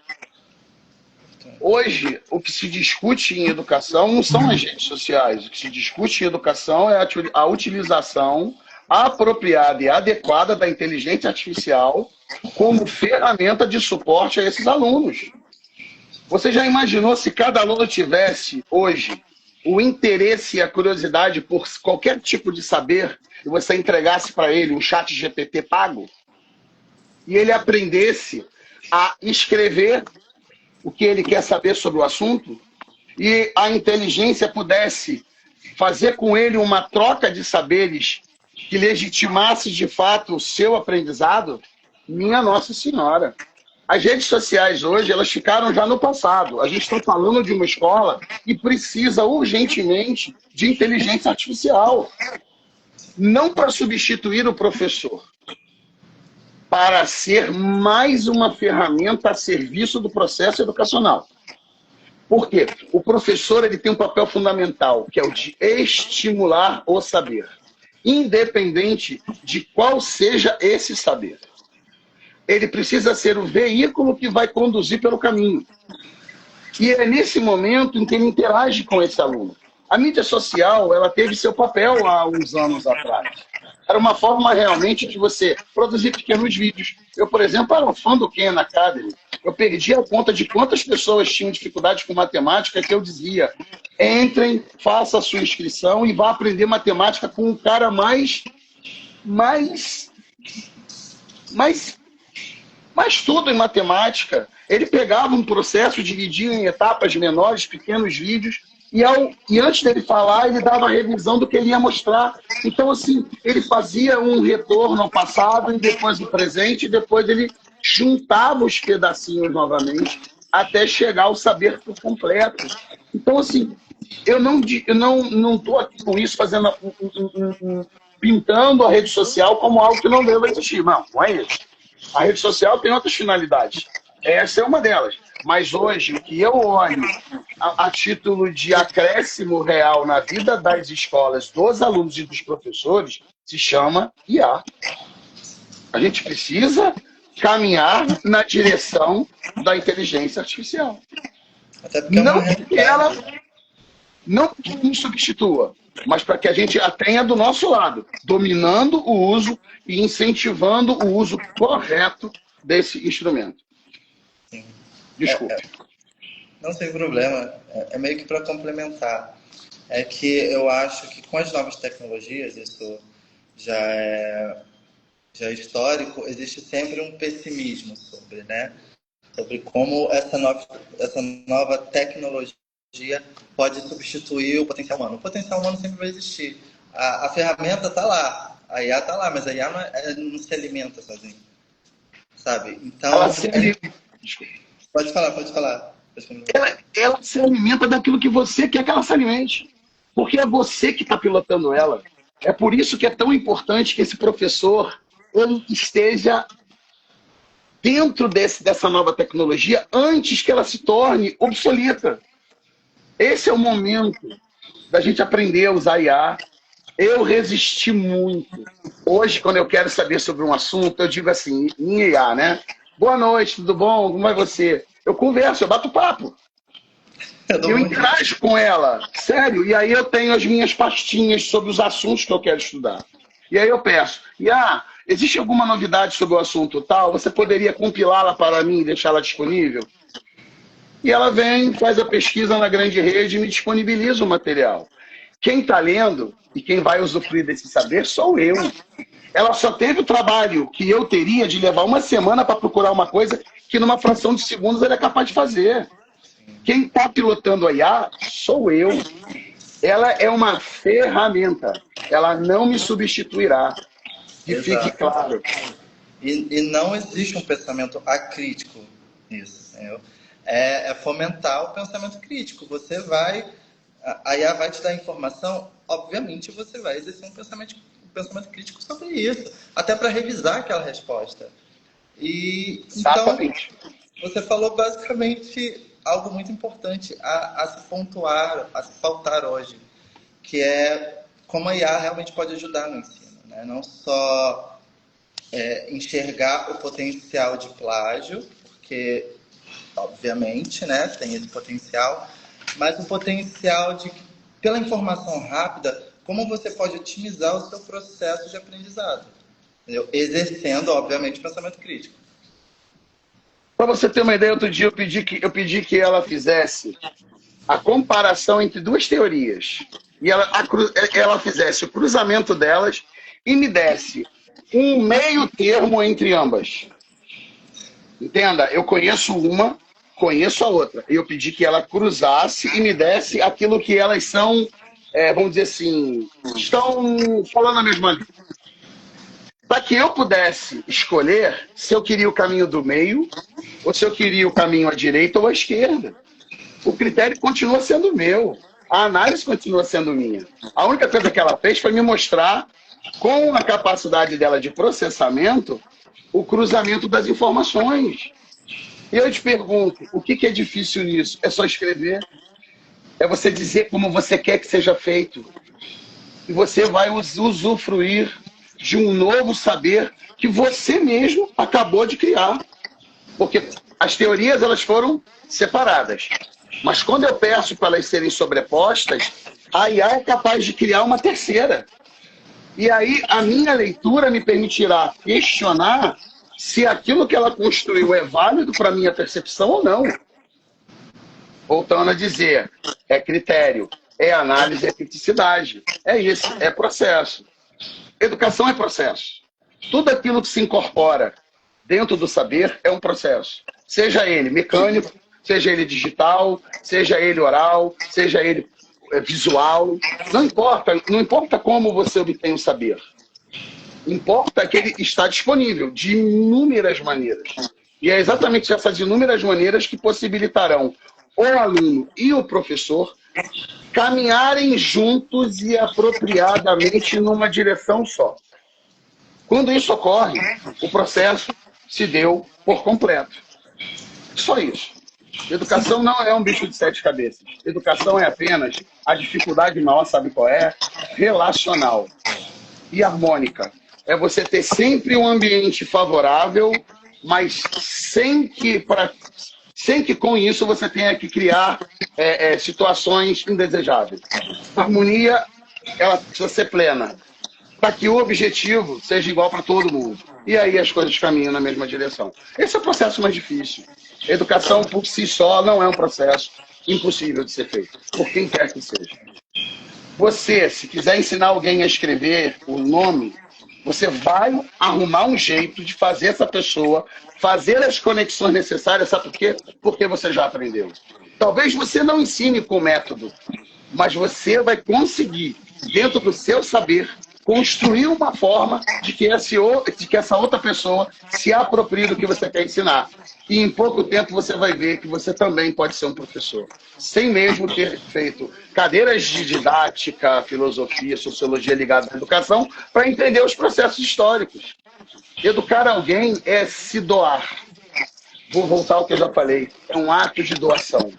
Hoje, o que se discute em educação não são as redes sociais. O que se discute em educação é a utilização apropriada e adequada da inteligência artificial como ferramenta de suporte a esses alunos. Você já imaginou se cada aluno tivesse, hoje, o interesse e a curiosidade por qualquer tipo de saber e você entregasse para ele um chat GPT pago? E ele aprendesse a escrever o que ele quer saber sobre o assunto, e a inteligência pudesse fazer com ele uma troca de saberes que legitimasse de fato o seu aprendizado, minha Nossa Senhora. As redes sociais hoje, elas ficaram já no passado. A gente está falando de uma escola que precisa urgentemente de inteligência artificial. Não para substituir o professor, para ser mais uma ferramenta a serviço do processo educacional. Por quê? O professor ele tem um papel fundamental, que é o de estimular o saber, independente de qual seja esse saber. Ele precisa ser o veículo que vai conduzir pelo caminho. E é nesse momento em que ele interage com esse aluno. A mídia social, ela teve seu papel há uns anos atrás. Era uma forma realmente de você produzir pequenos vídeos. Eu, por exemplo, era um fã do Khan Academy. Eu perdi a conta de quantas pessoas tinham dificuldade com matemática, que eu dizia: entrem, faça a sua inscrição e vá aprender matemática com o cara mais tudo em matemática. Ele pegava um processo, dividia em etapas menores, pequenos vídeos, e antes dele falar, ele dava a revisão do que ele ia mostrar. Então, assim, ele fazia um retorno ao passado, e depois o presente, e depois ele juntava os pedacinhos novamente, até chegar ao saber por completo. Então, assim, eu não estou aqui com isso fazendo pintando a rede social como algo que não deve existir. Não é isso. A rede social tem outras finalidades. Essa é uma delas. Mas hoje, o que eu olho a título de acréscimo real na vida das escolas, dos alunos e dos professores, se chama IA. A gente precisa caminhar na direção da inteligência artificial. Até porque não que nos substitua, mas para que a gente a tenha do nosso lado, dominando o uso e incentivando o uso correto desse instrumento. Sim. Desculpe. Não tem problema. É meio que para complementar. É que eu acho que com as novas tecnologias, isso já é histórico, existe sempre um pessimismo sobre, né? Sobre como essa nova tecnologia pode substituir o potencial humano. O potencial humano sempre vai existir. A ferramenta está lá, a IA está lá, mas a IA não se alimenta sozinha, sabe? Então, pode falar. Ela se alimenta daquilo que você quer que ela se alimente, porque é você que está pilotando ela. É por isso que é tão importante que esse professor ele esteja dentro dessa nova tecnologia antes que ela se torne obsoleta. Esse é o momento da gente aprender a usar IA. Eu resisti muito. Hoje, quando eu quero saber sobre um assunto, eu digo assim, em IA, né? Boa noite, tudo bom? Como vai você? Eu converso, eu bato papo. Eu interajo com ela, sério. E aí eu tenho as minhas pastinhas sobre os assuntos que eu quero estudar. E aí eu peço, existe alguma novidade sobre o assunto tal? Você poderia compilá-la para mim e deixá-la disponível? E ela vem, faz a pesquisa na grande rede e me disponibiliza o material. Quem está lendo e quem vai usufruir desse saber sou eu. Ela só teve o trabalho que eu teria de levar uma semana para procurar uma coisa que numa fração de segundos ela é capaz de fazer. Quem está pilotando a IA sou eu. Ela é uma ferramenta. Ela não me substituirá. Que fique claro. E não existe um pensamento acrítico nisso. Entendeu? É fomentar o pensamento crítico. Você vai... A IA vai te dar informação, obviamente você vai exercer um pensamento crítico sobre isso, até para revisar aquela resposta. E então, você falou basicamente algo muito importante a se pontuar, a se pautar hoje, que é como a IA realmente pode ajudar no ensino, né? Não só enxergar o potencial de plágio, porque, obviamente, né, tem esse potencial, mas o potencial de, pela informação rápida, como você pode otimizar o seu processo de aprendizado, entendeu? Exercendo, obviamente, o pensamento crítico. Para você ter uma ideia, outro dia eu pedi que ela fizesse a comparação entre duas teorias. E ela fizesse o cruzamento delas e me desse um meio termo entre ambas. Entenda, eu conheço uma, conheço a outra. E eu pedi que ela cruzasse e me desse aquilo que elas são, vamos dizer assim, estão falando a mesma língua. Para que eu pudesse escolher se eu queria o caminho do meio ou se eu queria o caminho à direita ou à esquerda. O critério continua sendo meu. A análise continua sendo minha. A única coisa que ela fez foi me mostrar, com a capacidade dela de processamento, o cruzamento das informações. E eu te pergunto, o que é difícil nisso? É só escrever. É você dizer como você quer que seja feito. E você vai usufruir de um novo saber que você mesmo acabou de criar. Porque as teorias elas foram separadas. Mas quando eu peço para elas serem sobrepostas, a IA é capaz de criar uma terceira. E aí a minha leitura me permitirá questionar se aquilo que ela construiu é válido para a minha percepção ou não. Voltando a dizer, é critério, é análise, é criticidade. É isso, é processo. Educação é processo. Tudo aquilo que se incorpora dentro do saber é um processo. Seja ele mecânico, seja ele digital, seja ele oral, seja ele visual. Não importa como você obtém o saber. Importa que ele está disponível de inúmeras maneiras. E é exatamente essas inúmeras maneiras que possibilitarão o aluno e o professor caminharem juntos e apropriadamente numa direção só. Quando isso ocorre, o processo se deu por completo. Só isso. Educação não é um bicho de sete cabeças. Educação é apenas a dificuldade maior, sabe qual é? Relacional e harmônica. É você ter sempre um ambiente favorável, mas sem que com isso você tenha que criar situações indesejáveis. A harmonia, ela precisa ser plena, para que o objetivo seja igual para todo mundo. E aí as coisas caminham na mesma direção. Esse é o processo mais difícil. Educação por si só não é um processo impossível de ser feito, por quem quer que seja. Você, se quiser ensinar alguém a escrever o nome, você vai arrumar um jeito de fazer essa pessoa fazer as conexões necessárias, sabe por quê? Porque você já aprendeu. Talvez você não ensine com método, mas você vai conseguir, dentro do seu saber, construir uma forma de que essa outra pessoa se aproprie do que você quer ensinar. E em pouco tempo você vai ver que você também pode ser um professor, sem mesmo ter feito cadeiras de didática, filosofia, sociologia ligada à educação, para entender os processos históricos. Educar alguém é se doar. Vou voltar ao que eu já falei. É um ato de doação.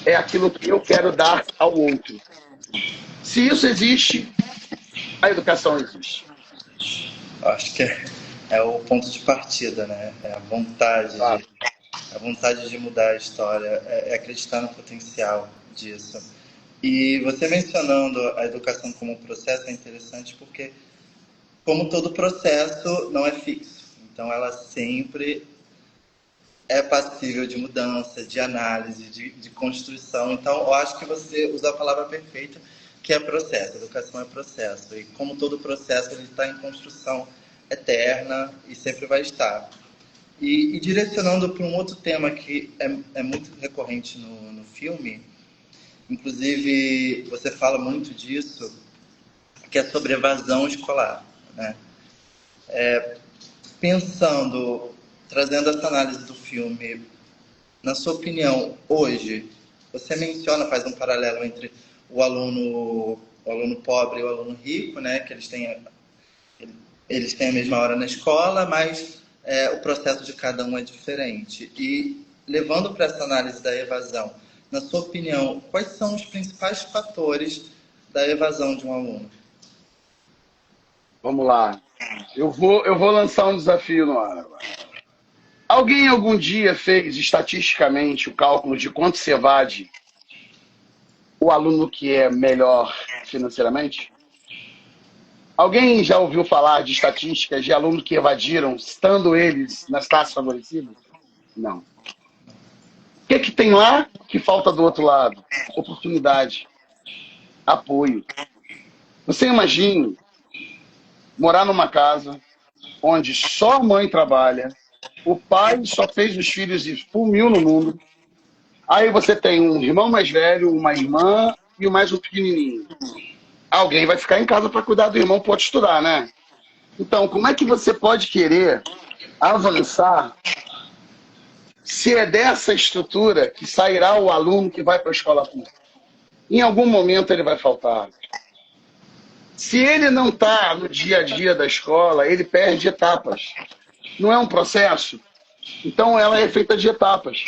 É aquilo que eu quero dar ao outro. Se isso existe, a educação existe. Acho que é o ponto de partida, né? É Claro. a vontade de mudar a história, é acreditar no potencial disso. E você mencionando a educação como um processo é interessante porque, como todo processo, não é fixo. Então, ela sempre é passível de mudança, de análise, de construção. Então, eu acho que você usou a palavra perfeita, que é processo. Educação é processo. E como todo processo, ele está em construção eterna e sempre vai estar. E direcionando para um outro tema que é muito recorrente no filme, inclusive você fala muito disso, que é sobre evasão escolar, né? Pensando, trazendo essa análise do filme, na sua opinião, hoje, você menciona, faz um paralelo entre o aluno pobre e o aluno rico, né? Que eles têm a mesma hora na escola, mas o processo de cada um é diferente. E levando para essa análise da evasão, na sua opinião, quais são os principais fatores da evasão de um aluno? Vamos lá. Eu vou lançar um desafio no ar agora. Alguém algum dia fez estatisticamente o cálculo de quanto se evade o aluno que é melhor financeiramente? Alguém já ouviu falar de estatísticas de alunos que evadiram, estando eles nas classes favorecidas? Não. O que tem lá que falta do outro lado? Oportunidade, apoio. Você imagine morar numa casa onde só a mãe trabalha, o pai só fez os filhos ir por mil no mundo, aí você tem um irmão mais velho, uma irmã e mais um pequenininho. Alguém vai ficar em casa para cuidar do irmão, pode estudar, né? Então, como é que você pode querer avançar se é dessa estrutura que sairá o aluno que vai para a escola pública? Em algum momento ele vai faltar. Se ele não está no dia a dia da escola, ele perde etapas. Não é um processo? Então ela é feita de etapas.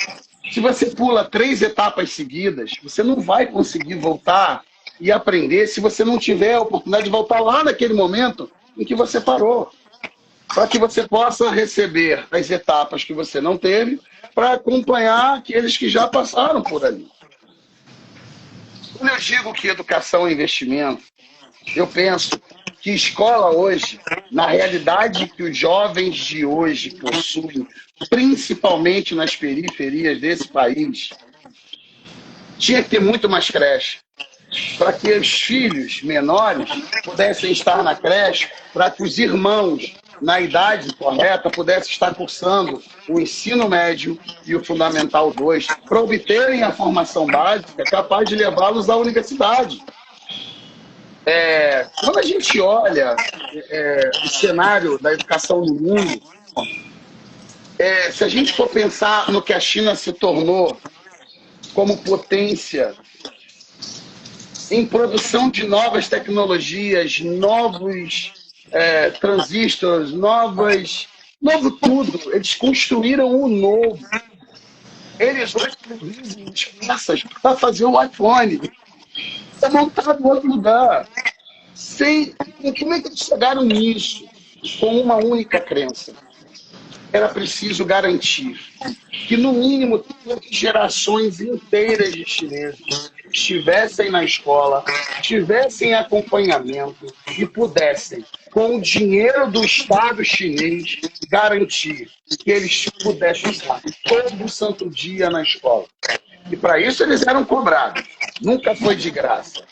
Se você pula 3 etapas seguidas, você não vai conseguir voltar e aprender se você não tiver a oportunidade de voltar lá naquele momento em que você parou. Para que você possa receber as etapas que você não teve, para acompanhar aqueles que já passaram por ali. Quando eu digo que educação é investimento, eu penso que escola hoje, na realidade que os jovens de hoje possuem, principalmente nas periferias desse país, tinha que ter muito mais creche, para que os filhos menores pudessem estar na creche, para que os irmãos, na idade correta, pudessem estar cursando o ensino médio e o Fundamental 2, para obterem a formação básica capaz de levá-los à universidade. Quando a gente olha o cenário da educação no mundo, se a gente for pensar no que a China se tornou como potência em produção de novas tecnologias, novos transistores, novo tudo. Eles construíram o novo. Eles hoje produzem as peças para fazer o iPhone. Está montado em outro lugar. Como é que eles chegaram nisso? Com uma única crença. Era preciso garantir que, no mínimo, gerações inteiras de chineses estivessem na escola, tivessem acompanhamento e pudessem, com o dinheiro do Estado chinês, garantir que eles pudessem estar todo santo dia na escola. E para isso eles eram cobrados. Nunca foi de graça.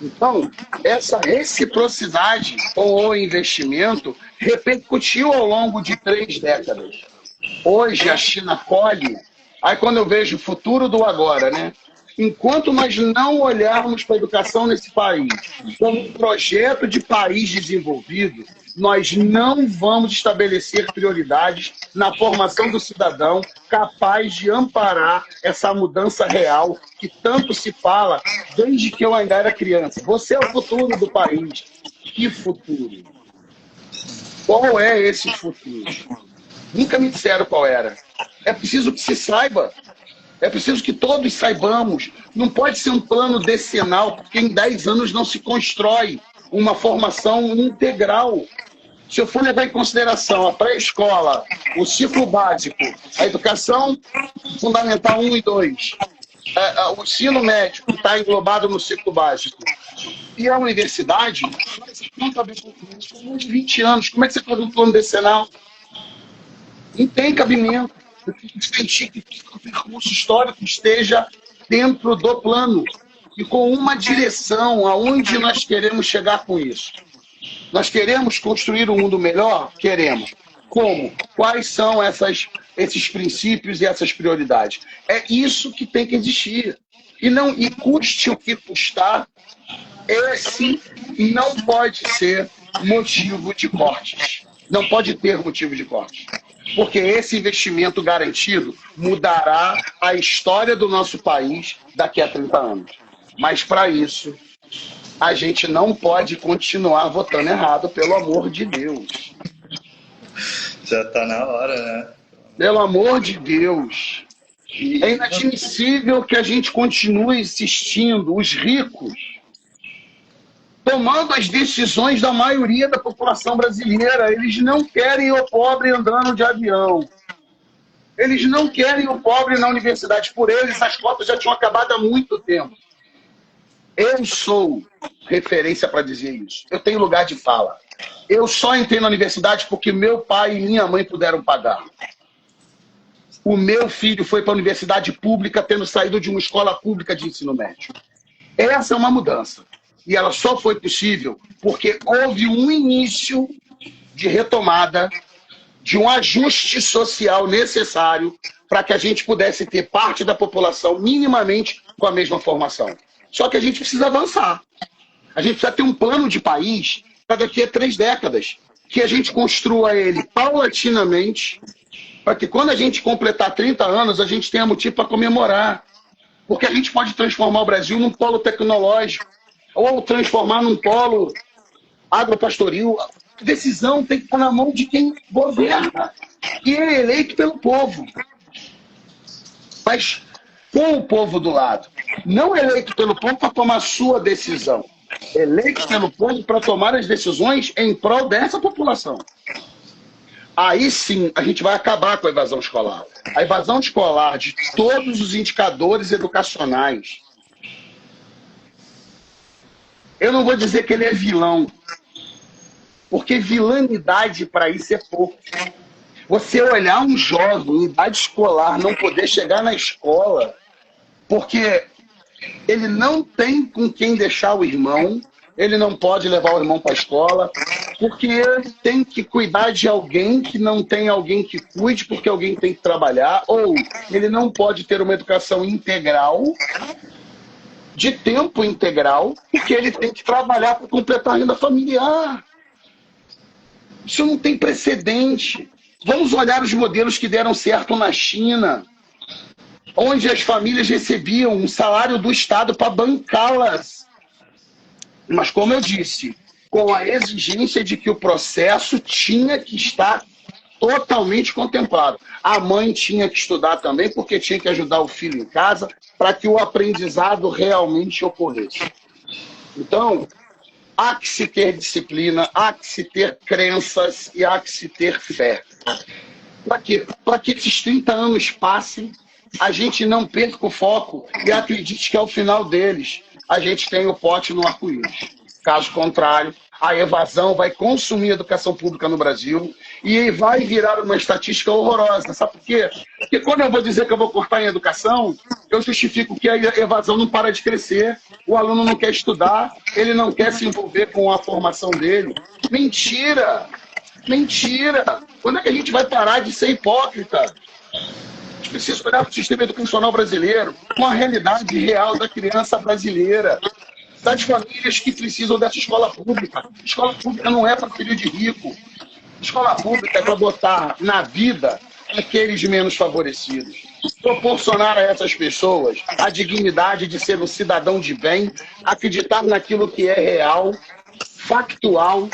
Então, essa reciprocidade com o investimento repercutiu ao longo de 3 décadas. Hoje a China colhe, aí quando eu vejo o futuro do agora, né? Enquanto nós não olharmos para a educação nesse país como um projeto de país desenvolvido, nós não vamos estabelecer prioridades na formação do cidadão capaz de amparar essa mudança real que tanto se fala desde que eu ainda era criança. Você é o futuro do país. Que futuro? Qual é esse futuro? Nunca me disseram qual era. É preciso que se saiba. É preciso que todos saibamos. Não pode ser um plano decenal, porque em 10 anos não se constrói uma formação integral. Se eu for levar em consideração a pré-escola, o ciclo básico, a educação fundamental 1 e 2, o ensino médio, que está englobado no ciclo básico, e a universidade, não está bem concluído, por mais de 20 anos. Como é que você faz um plano decenal? Não tem cabimento. Tem que o percurso histórico esteja dentro do plano e com uma direção aonde nós queremos chegar com isso. Nós queremos construir um mundo melhor? Queremos. Como? Quais são esses princípios e essas prioridades? É isso que tem que existir. E custe o que custar, esse não pode ser motivo de cortes. Não pode ter motivo de cortes. Porque esse investimento garantido mudará a história do nosso país daqui a 30 anos. Mas, para isso, a gente não pode continuar votando errado, pelo amor de Deus. Já está na hora, né? Pelo amor de Deus. É inadmissível que a gente continue insistindo, os ricos, tomando as decisões da maioria da população brasileira. Eles não querem o pobre andando de avião. Eles não querem o pobre na universidade. Por eles, as cotas já tinham acabado há muito tempo. Eu sou referência para dizer isso. Eu tenho lugar de fala. Eu só entrei na universidade porque meu pai e minha mãe puderam pagar. O meu filho foi para a universidade pública, tendo saído de uma escola pública de ensino médio. Essa é uma mudança. E ela só foi possível porque houve um início de retomada, de um ajuste social necessário para que a gente pudesse ter parte da população minimamente com a mesma formação. Só que a gente precisa avançar. A gente precisa ter um plano de país para daqui a 3 décadas, que a gente construa ele paulatinamente, para que quando a gente completar 30 anos, a gente tenha motivo para comemorar. Porque a gente pode transformar o Brasil num polo tecnológico, ou transformar num polo agropastoril. A decisão tem que estar na mão de quem governa, e é eleito pelo povo. Mas com o povo do lado. Não eleito pelo povo para tomar sua decisão. Eleito pelo povo para tomar as decisões em prol dessa população. Aí sim a gente vai acabar com a evasão escolar. A evasão escolar de todos os indicadores educacionais. Eu não vou dizer que ele é vilão, porque vilanidade para isso é pouco. Você olhar um jovem em idade escolar não poder chegar na escola porque ele não tem com quem deixar o irmão, ele não pode levar o irmão para a escola, porque ele tem que cuidar de alguém que não tem alguém que cuide, porque alguém tem que trabalhar, ou ele não pode ter uma educação integral, de tempo integral, porque ele tem que trabalhar para completar a renda familiar. Isso não tem precedente. Vamos olhar os modelos que deram certo na China, onde as famílias recebiam um salário do Estado para bancá-las. Mas, como eu disse, com a exigência de que o processo tinha que estar totalmente contemplado. A mãe tinha que estudar também, porque tinha que ajudar o filho em casa para que o aprendizado realmente ocorresse. Então, há que se ter disciplina, há que se ter crenças e há que se ter fé. Para quê? Para que esses 30 anos passem, a gente não perca o foco e acredite que ao final deles a gente tem o pote no arco-íris. Caso contrário, a evasão vai consumir a educação pública no Brasil e vai virar uma estatística horrorosa. Sabe por quê? Porque quando eu vou dizer que eu vou cortar em educação, eu justifico que a evasão não para de crescer, o aluno não quer estudar, ele não quer se envolver com a formação dele. Mentira! Mentira! Quando é que a gente vai parar de ser hipócrita? A gente precisa olhar para o sistema educacional brasileiro, com a realidade real da criança brasileira, das famílias que precisam dessa escola pública. Escola pública não é para filho de rico. Escola pública é para botar na vida aqueles menos favorecidos. Proporcionar a essas pessoas a dignidade de ser um cidadão de bem, acreditar naquilo que é real, factual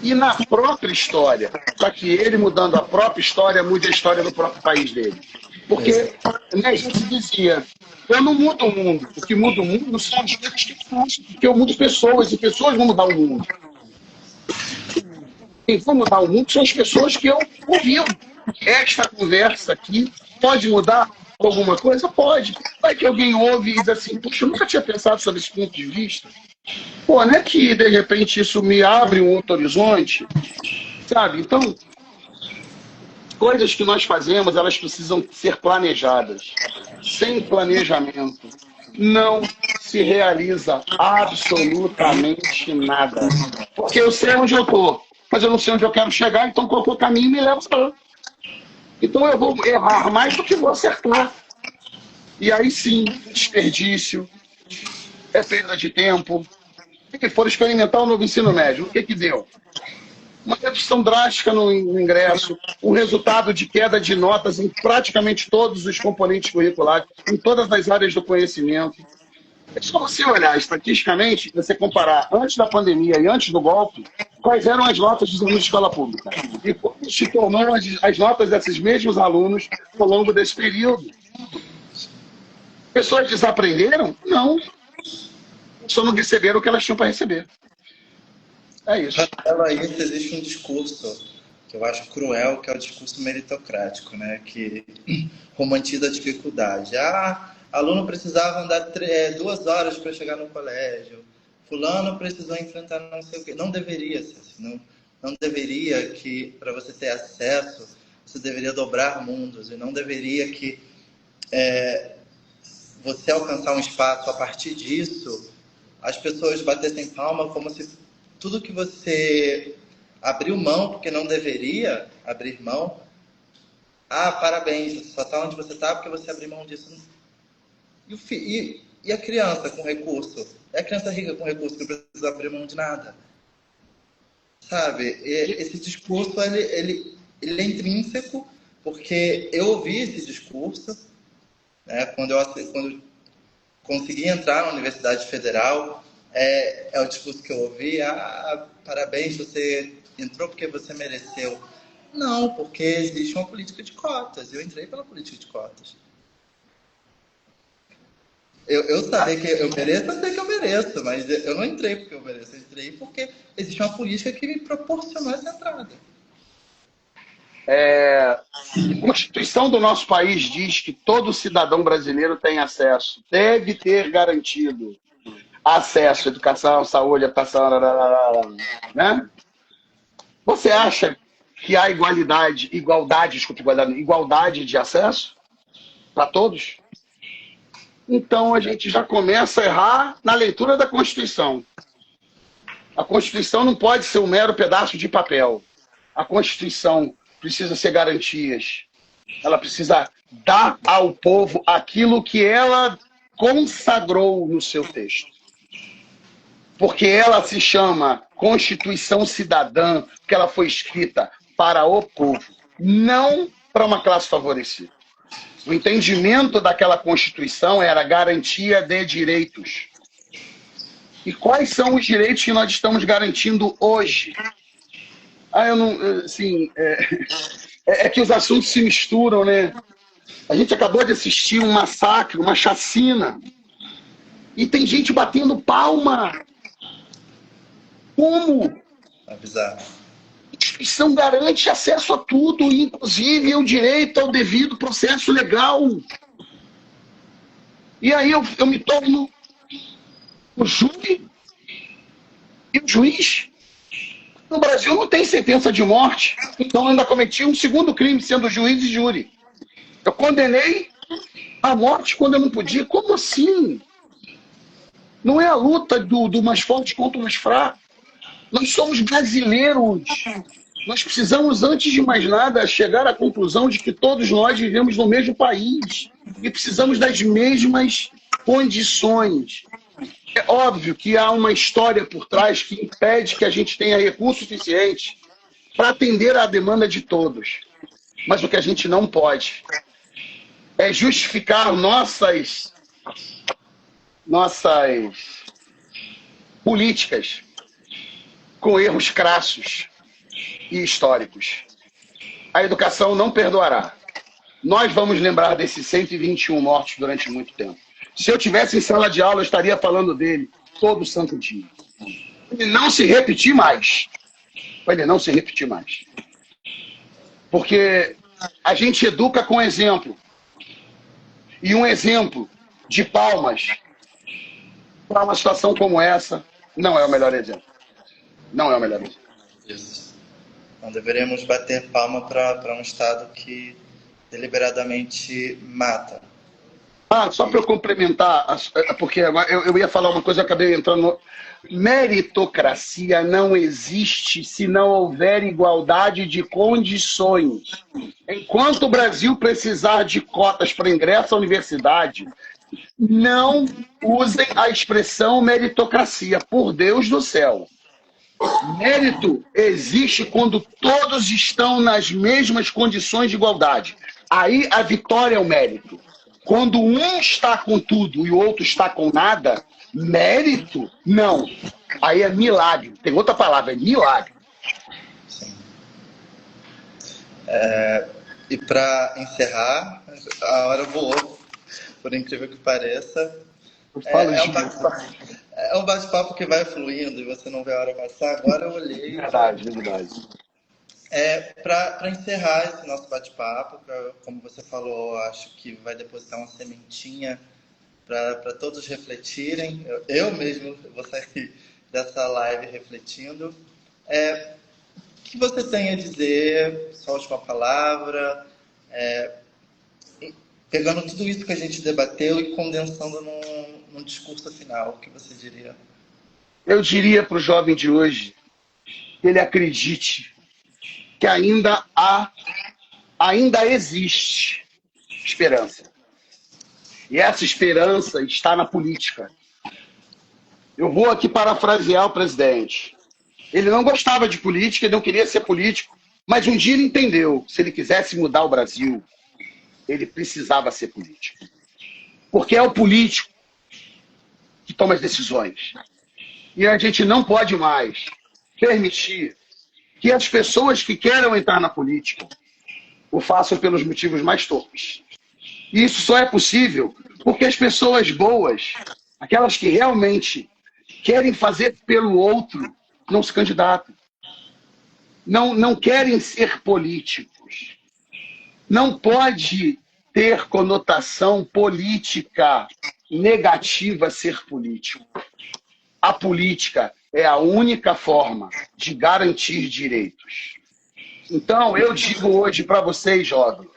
e na própria história, para que ele, mudando a própria história, mude a história do próprio país dele. Porque, né, a gente dizia, eu não mudo o mundo. O que muda o mundo são as coisas que eu faço, porque eu mudo pessoas, e pessoas vão mudar o mundo. Quem vai mudar o mundo são as pessoas que eu convivo. Esta conversa aqui pode mudar alguma coisa? Pode. Vai que alguém ouve e diz assim, puxa, eu nunca tinha pensado sobre esse ponto de vista. Pô, não é que, de repente, isso me abre um outro horizonte, sabe? Então, coisas que nós fazemos, elas precisam ser planejadas. Sem planejamento, não se realiza absolutamente nada. Porque eu sei onde eu estou, mas eu não sei onde eu quero chegar, então qual que é o caminho me leva para lá. Então eu vou errar mais do que vou acertar. E aí sim, desperdício, é perda de tempo. Se for experimentar o novo ensino médio, o que deu? Uma redução drástica no ingresso, o resultado de queda de notas em praticamente todos os componentes curriculares, em todas as áreas do conhecimento. É só você olhar estatisticamente, você comparar antes da pandemia e antes do golpe, quais eram as notas dos alunos de escola pública. E como se tornou as notas desses mesmos alunos ao longo desse período. Pessoas desaprenderam? Não. Só não receberam o que elas tinham para receber. É isso. Paralelo a isso, existe um discurso que eu acho cruel, que é o discurso meritocrático, né? Que romantiza a dificuldade. Aluno precisava andar 2 horas para chegar no colégio. Fulano precisou enfrentar não sei o quê. Não deveria ser assim. Não deveria que, para você ter acesso, você deveria dobrar mundos. E não deveria que você alcançar um espaço a partir disso, as pessoas batessem palma como se tudo que você abriu mão, porque não deveria abrir mão, parabéns, você só está onde você está porque você abriu mão disso. E a criança com recurso? É a criança rica com recurso que não precisa abrir mão de nada. Sabe? Esse discurso, ele é intrínseco, porque eu ouvi esse discurso, né, quando eu consegui entrar na Universidade Federal, é o discurso que eu ouvi, parabéns, você entrou porque você mereceu. Não, porque existe uma política de cotas, eu entrei pela política de cotas. Eu saber que eu mereço, eu sei que eu mereço, mas eu não entrei porque eu mereço, eu entrei porque existe uma política que me proporcionou essa entrada. A Constituição do nosso país diz que todo cidadão brasileiro tem acesso, deve ter garantido acesso à educação, saúde, habitação, né? Você acha que há igualdade de acesso para todos? Então a gente já começa a errar na leitura da Constituição. A Constituição não pode ser um mero pedaço de papel. A Constituição precisa ser garantias. Ela precisa dar ao povo aquilo que ela consagrou no seu texto. Porque ela se chama Constituição Cidadã, porque ela foi escrita para o povo, não para uma classe favorecida. O entendimento daquela Constituição era garantia de direitos. E quais são os direitos que nós estamos garantindo hoje? É que os assuntos se misturam, né? A gente acabou de assistir um massacre, uma chacina. E tem gente batendo palma. Como? É bizarro. A Constituição garante acesso a tudo, inclusive o direito ao devido processo legal. E aí eu me torno o júri e o juiz. No Brasil não tem sentença de morte, então eu ainda cometi um segundo crime, sendo juiz e júri. Eu condenei a morte quando eu não podia. Como assim? Não é a luta do mais forte contra o mais fraco. Nós somos brasileiros. Nós precisamos, antes de mais nada, chegar à conclusão de que todos nós vivemos no mesmo país e precisamos das mesmas condições. É óbvio que há uma história por trás que impede que a gente tenha recurso suficiente para atender à demanda de todos. Mas o que a gente não pode é justificar nossas políticas com erros crassos e históricos. A educação não perdoará. nós vamos lembrar desses 121 mortos durante muito tempo. Se eu tivesse em sala de aula, eu estaria falando dele todo santo dia. Para ele não se repetir mais. Para ele não se repetir mais. Porque a gente educa com exemplo. E um exemplo de palmas para uma situação como essa não é o melhor exemplo. Não é o melhor exemplo. Isso. Não deveríamos bater palma para um Estado que deliberadamente mata. Só para eu complementar, porque eu ia falar uma coisa, eu acabei entrando no... Meritocracia não existe se não houver igualdade de condições. Enquanto o Brasil precisar de cotas para ingresso à universidade, não usem a expressão meritocracia, por Deus do céu. Mérito existe quando todos estão nas mesmas condições de igualdade. Aí a vitória é o mérito. Quando um está com tudo e o outro está com nada, mérito, não. Aí é milagre. Tem outra palavra, é milagre. Sim. E para encerrar, a hora voou, por incrível que pareça. É um bate-papo que vai fluindo e você não vê a hora passar. Agora eu olhei. Verdade, verdade. Para encerrar esse nosso bate-papo, como você falou, acho que vai depositar uma sementinha para todos refletirem. Eu mesmo vou sair dessa live refletindo. O que você tem a dizer, sua última palavra, pegando tudo isso que a gente debateu e condensando num discurso final, o que você diria? Eu diria para o jovem de hoje que ele acredite que ainda existe esperança. E essa esperança está na política. Eu vou aqui parafrasear o presidente. Ele não gostava de política, ele não queria ser político, mas um dia ele entendeu, se ele quisesse mudar o Brasil, ele precisava ser político. Porque é o político que toma as decisões. E a gente não pode mais permitir que as pessoas que queiram entrar na política o façam pelos motivos mais torpes. E isso só é possível porque as pessoas boas, aquelas que realmente querem fazer pelo outro, não se candidatam. Não querem ser políticos. Não pode ter conotação política negativa ser político. A política é a única forma de garantir direitos. Então, eu digo hoje para vocês, jovens,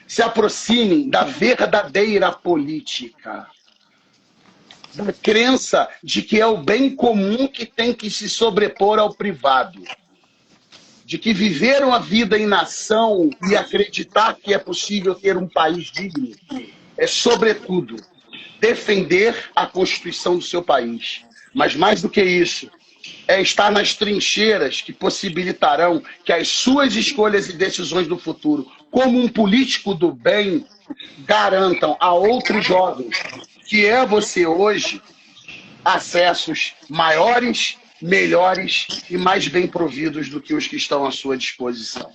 se aproximem da verdadeira política, da crença de que é o bem comum que tem que se sobrepor ao privado, de que viveram a vida em nação e acreditar que é possível ter um país digno é, sobretudo, defender a Constituição do seu país. Mas mais do que isso, é estar nas trincheiras que possibilitarão que as suas escolhas e decisões do futuro, como um político do bem, garantam a outros jovens, que é você hoje, acessos maiores, melhores e mais bem providos do que os que estão à sua disposição.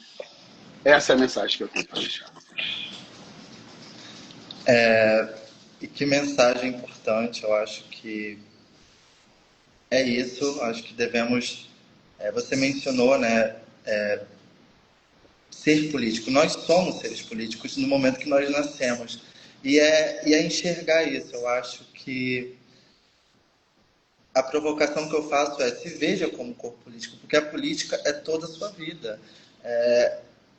Essa é a mensagem que eu tenho para deixar. E que mensagem importante, eu acho que é isso, acho que devemos... você mencionou, né, ser político. Nós somos seres políticos no momento que nós nascemos. E é enxergar isso. Eu acho que a provocação que eu faço é: se veja como corpo político, porque a política é toda a sua vida.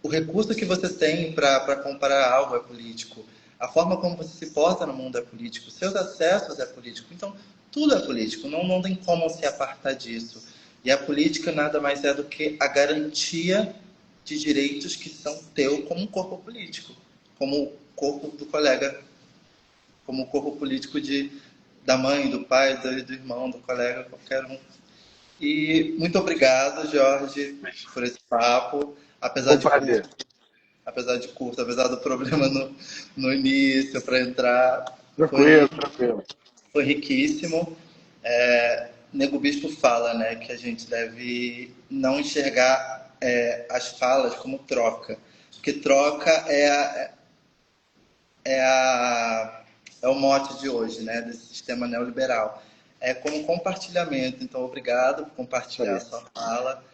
O recurso que você tem para comparar algo é político. A forma como você se porta no mundo é político. Seus acessos é político. Então, tudo é político. Não tem como se apartar disso. E a política nada mais é do que a garantia de direitos que são teu como um corpo político, como o corpo do colega, como o corpo político da mãe, do pai, do irmão, do colega, qualquer um. E muito obrigado, Jorge, por esse papo. Apesar de curto, apesar do problema no início, para entrar, Tranquilo. Foi riquíssimo. Nego Bispo fala, né, que a gente deve não enxergar as falas como troca, que troca é, a, é o mote de hoje, né, desse sistema neoliberal. É como compartilhamento. Então, obrigado por Isso compartilhar a aí. sua fala.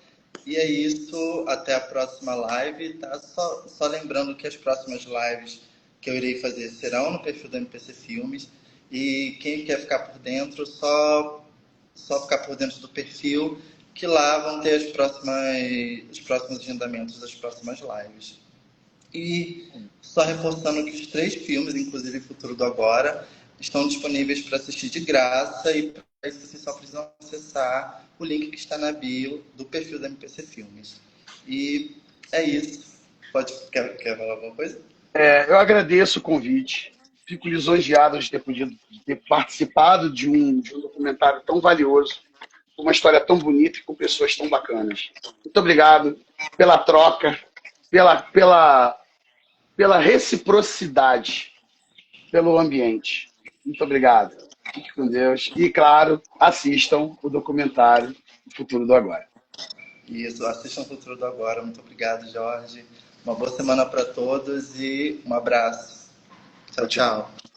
E é isso, até a próxima live, tá? Só lembrando que as próximas lives que eu irei fazer serão no perfil da MPC Filmes. E quem quer ficar por dentro, só ficar por dentro do perfil, que lá vão ter os próximos agendamentos das próximas lives. E só reforçando que os 3 filmes, inclusive Futuro do Agora, estão disponíveis para assistir de graça e para isso vocês só precisam acessar o link que está na bio do perfil da MPC Filmes. E é isso. Quer falar alguma coisa? Eu agradeço o convite. Fico lisonjeado de ter participado de um documentário tão valioso, com uma história tão bonita e com pessoas tão bacanas. Muito obrigado pela troca, pela, pela, pela reciprocidade, pelo ambiente. Muito obrigado. Fique com Deus. E, claro, assistam o documentário O Futuro do Agora. Isso, assistam o Futuro do Agora. Muito obrigado, Jorge. Uma boa semana para todos e um abraço. Tchau, Tchau, tchau. tchau.